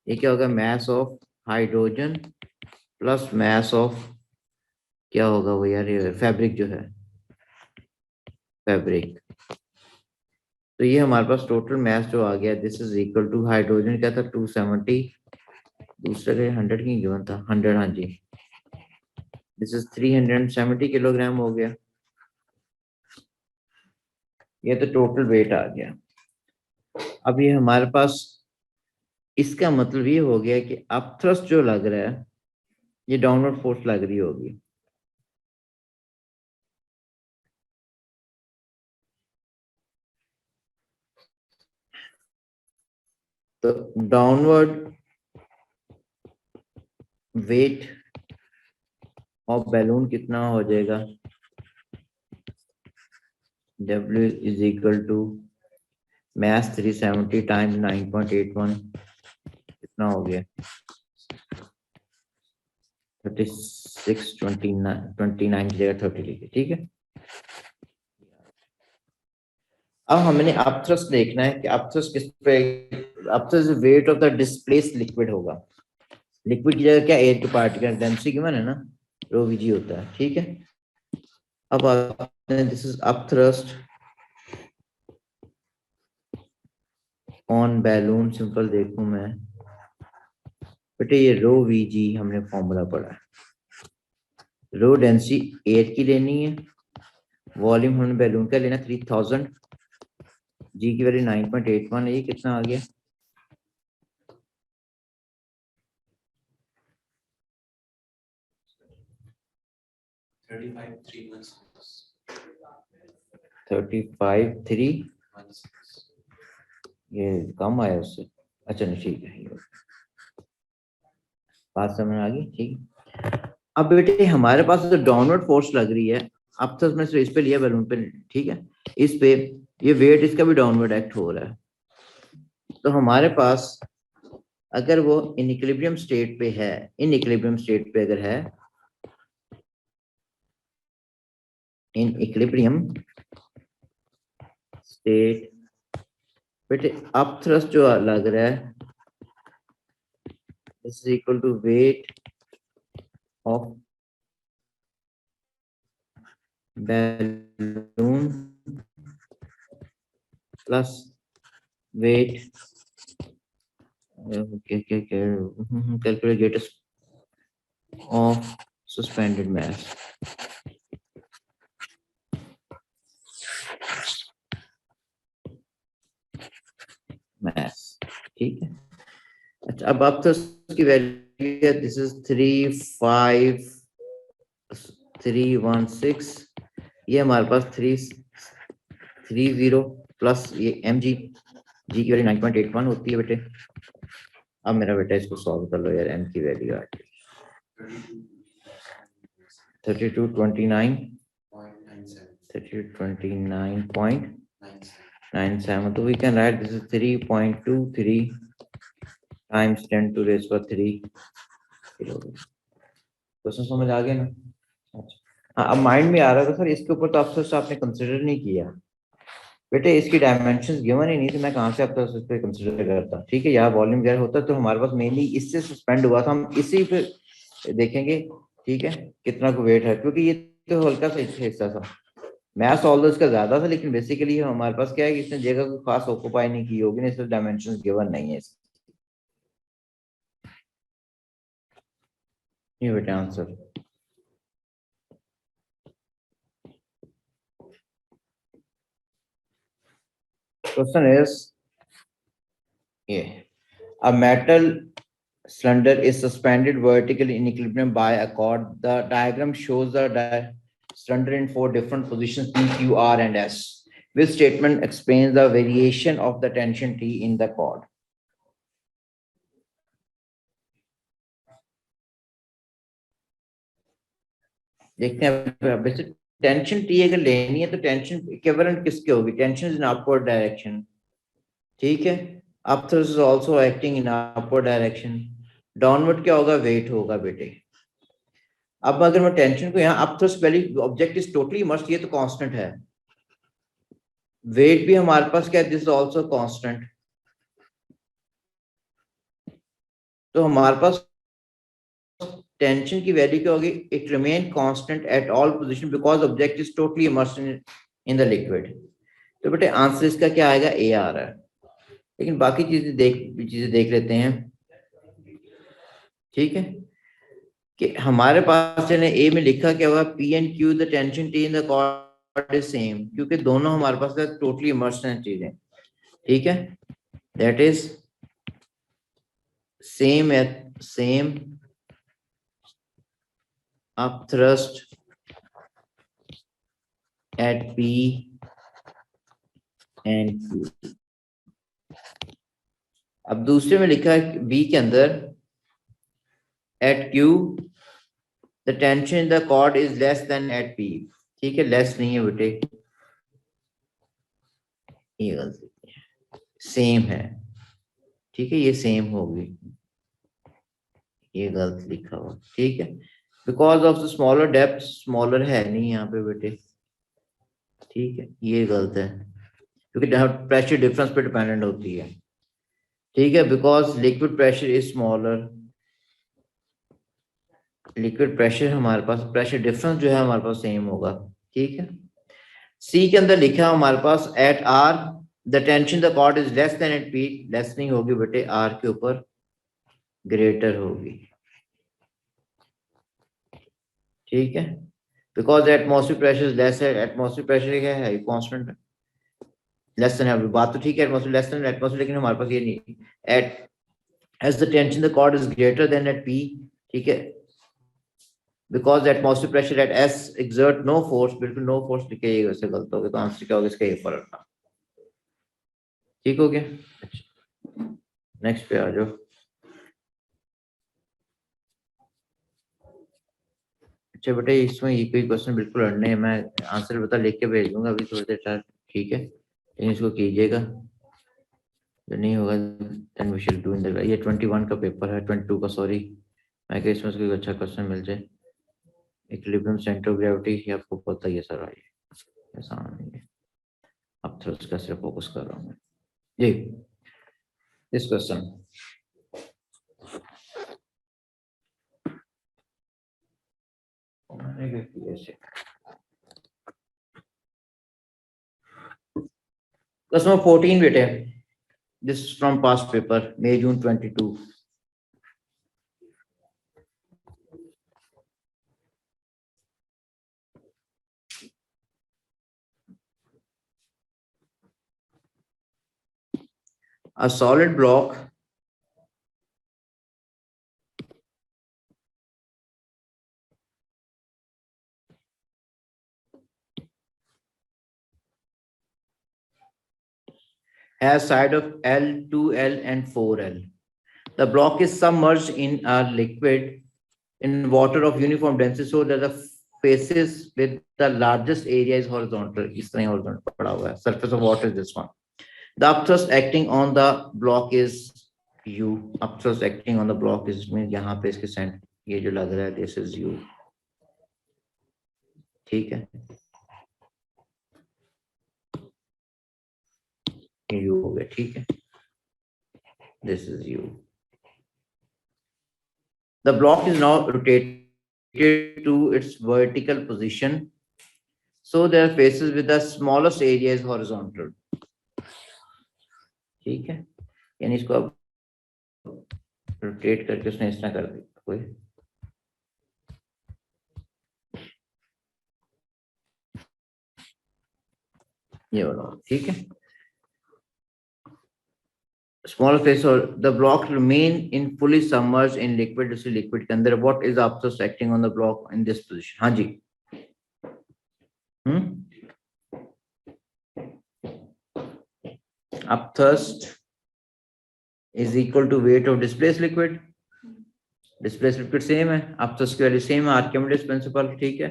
ये क्या होगा, mass of hydrogen plus mass of क्या होगा वो यार, ये फैब्रिक जो है फैब्रिक, तो ये हमारे पास टोटल मास जो आ गया this is equal to hydrogen क्या था 270, दूसरे के 100 की गिवन था 100, हाँ जी दिस इज 370 किलोग्राम हो गया, ये तो टोटल वेट आ गया। अब ये हमारे पास इसका मतलब ये हो गया कि अपथ्रस्ट जो लग रहा है ये डाउनवर्ड फोर्स लग रही होगी, तो डाउनवर्ड वेट ऑफ बैलून कितना हो जाएगा, W is equal to mass 370 times 9.81, कितना हो गया 36 29 की जगह 30 लिखे, ठीक है। अब हमने अपथ्रस्ट देखना है कि अपथ्रस्ट किस पे, upthrust wait of the displaced liquid होगा, लिक्विड की जगह क्या एयर के पार्टिकल डेंसिटी गिवन है ना, रो वीजी होता है, ठीक है। अब this is upthrust on balloon, simple देखूं मैं बेटे, ये रो वीजी हमने फॉर्मूला पढ़ा है, रो डेंसिटी एयर की लेनी है, वॉल्यूम हमने बैलून का लेना 3000, जी की वैल्यू 9.81 है, ये कितना आ गया 35.3, ये कम आया उससे, अच्छा नहीं ठीक है, ये बात समझ आ गई, ठीक। अब बेटे हमारे पास तो डाउनवर्ड फोर्स लग रही है, अपथ्रस्ट में इस पे लिया बैलून पे, ठीक है, इस पे ये वेट इसका भी डाउनवर्ड एक्ट हो रहा है। तो हमारे पास अगर वो इन इक्विलिब्रियम स्टेट पे है, इन इक्विलिब्रियम स्टेट पे अगर है, इन इक्विलिब्रियम स्टेट बेटे अपथ्रस्ट जो लग रहा है is equal to weight of balloon plus weight calculate of suspended mass, ठीक है। अच्छा अब आप तो इसकी वैल्यू है, दिस इज 35316, ये हमारे पास 330 प्लस ये mg, जी की वैल्यू 9.81 होती है बेटे। अब मेरा बेटा इसको सॉल्व कर लो यार, m की वैल्यू आ गई 3229.97, तो we can write this is 3.23 times 10 to raise पर 3 क्वेश्चन समझ आ गया ना? अच्छा हाँ, अब माइंड में आ रहा था सर इसके ऊपर तो अफसोस आपने कंसिडर नहीं किया बेटे, इसकी डायमेंशंस गिवन ही नहीं तो मैं कहाँ से अब तक उस पर कंसिडर करता। ठीक है, यहाँ वॉल्यूम गैर होता तो हमारे पास मेनली इससे सस्पेंड हुआ था, हम इसी पे देखेंगे। ठीक है, कितना को वेट है, क्योंकि ये तो हल्का सा हिस्सा था, मैथ्स ऑल इसका ज्यादा था, लेकिन बेसिकली हमारे पास क्या है कि इसने जगह को खास ऑक्यूपाई नहीं की होगी ना, इसलिए डायमेंशंस गिवन नहीं है। ये बेटा answer. Question is, yeah, a metal cylinder is suspended vertically in equilibrium by a cord. The diagram shows the cylinder in 4 different positions P, Q, R, and S. Which statement explains the variation of the tension T in the cord? देखते हैं वैसे tension T अगर लेनी है तो tension equivalent किसके होगी, tension in upward direction. ठीक है, upthrust is also acting in upward direction, downward क्या होगा, वेट होगा बेटे। अब अगर मैं टेंशन को यहाँ upthrust value object is totally immersed, ये तो कांस्टेंट है, वेट भी हमारे पास क्या है, दिस इज आल्सो कांस्टेंट, तो हमारे पास टेंशन की वैल्यू क्या होगी, it remain constant at all position because object is totally immersed in the liquid. तो बेटे आंसर इसका क्या आएगा, ए आ रहा है। लेकिन बाकी चीजें देख लेते हैं। ठीक है, कि हमारे पास ए में लिखा क्या हुआ, P and Q the tension T in the cord is same, क्योंकि दोनों हमारे पास टोटली इमर्स्ड हैं चीजें। ठीक है, that is same at same upthrust at P and Q। अब दूसरे में लिखा है बी के अंदर at Q the tension in the cord is less than at P। ठीक है, लेस नहीं है बेटे, ये गलती, सेम है। ठीक है, ये सेम होगी, ये गलत लिखा हुआ। ठीक है, because of the smaller depth, smaller है नहीं यहाँ पे बेटे। ठीक है, ये गलत है, क्योंकि प्रेशर डिफरेंस पे डिपेंडेंट होती है। ठीक है, because liquid pressure is smaller, liquid pressure हमारे पास, प्रेशर डिफरेंस जो है हमारे पास सेम होगा। ठीक है, सी के अंदर लिखा है हमारे पास at R the tension the cord is less than at P, less नहीं होगी बेटे, आर के ऊपर ग्रेटर होगी। ठीक है, because atmospheric pressure is less है, एटमॉस्फेरिक प्रेशर क्या है, कांस्टेंट है, लेस देन है, बात तो ठीक है, एटमॉस्फेरिक लेस देन एटमॉस्फेरिक, लेकिन हमारे पास ये नहीं, at S the tension the cord is greater than at P. ठीक है, because atmospheric pressure at S exert no force, बिल्कुल नो फोर्स लिखेगा, इससे गलत हो गया, तो आंसर क्या होगा इसका, ये फर्क था। ठीक हो गया, नेक्स्ट पे आ जाओ। अच्छा बेटा इसमें ये कोई क्वेश्चन बिल्कुल अड़ने है, मैं आंसर बता लिख के भेज दूंगा अभी थोड़ी देर बाद, ठीक है, लेकिन इसको कीजिएगा, जो नहीं होगा then we shall do in the, ये 21 का पेपर है, 22 का सॉरी, मैं कह इसमें से कोई अच्छा क्वेश्चन मिल जाए। इक्विलिब्रियम सेंटर ऑफ ग्रेविटी ये आपको पता ही है सर, आइए आसान नहीं है, अब तो उसका सिर्फ फोकस कर रहा हूँ मैं जी। दिस क्वेश्चन, क्वेश्चन 14 बेटे, this from past paper May June 22। A solid block has side of L, 2L and 4L. The block is submerged in a liquid in water of uniform density so that the faces with the largest area is horizontal. इस तरह horizontal पड़ा हुआ है. Surface of water is this one. The upthrust acting on the block is U. Upthrust acting on the block is means यहाँ पे इसके center ये जो लग रहा है this is U. ठीक है. ये U हो गया, ठीक है. This is U. The block is now rotated to its vertical position, so their faces with the smallest area is horizontal. ठीक है, यानी इसको अब रोटेट करके उसने इस तरह कर दिया कोई, ये वाला, ठीक है. Small face or the block remain in fully submerged in liquid, उसी liquid के अंदर. What is the upthrust acting on the block in this position? हाँ जी, upthrust is equal to weight of displaced liquid. Displaced liquid same है, upthrust की value same है, Archimedes principle, ठीक है.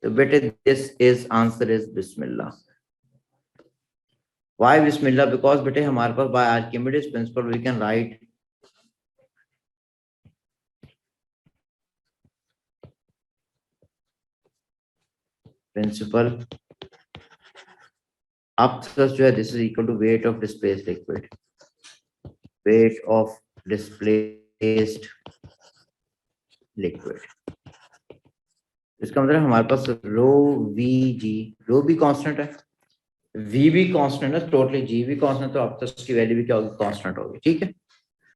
तो बेटे this is answer is Bismillah. Why Bismillah? Because बेटे हमारे पास by Archimedes principle we can write principle upthrust जो है this is equal to weight of displaced liquid, weight of displaced liquid. इसका मतलब हमारे पास रो वी जी, रो भी कांस्टेंट है, वी भी कांस्टेंट है, टोटली जी भी कांस्टेंट, तो अपथ्रस्ट की वैल्यू भी क्या होगी, कांस्टेंट होगी, ठीक है.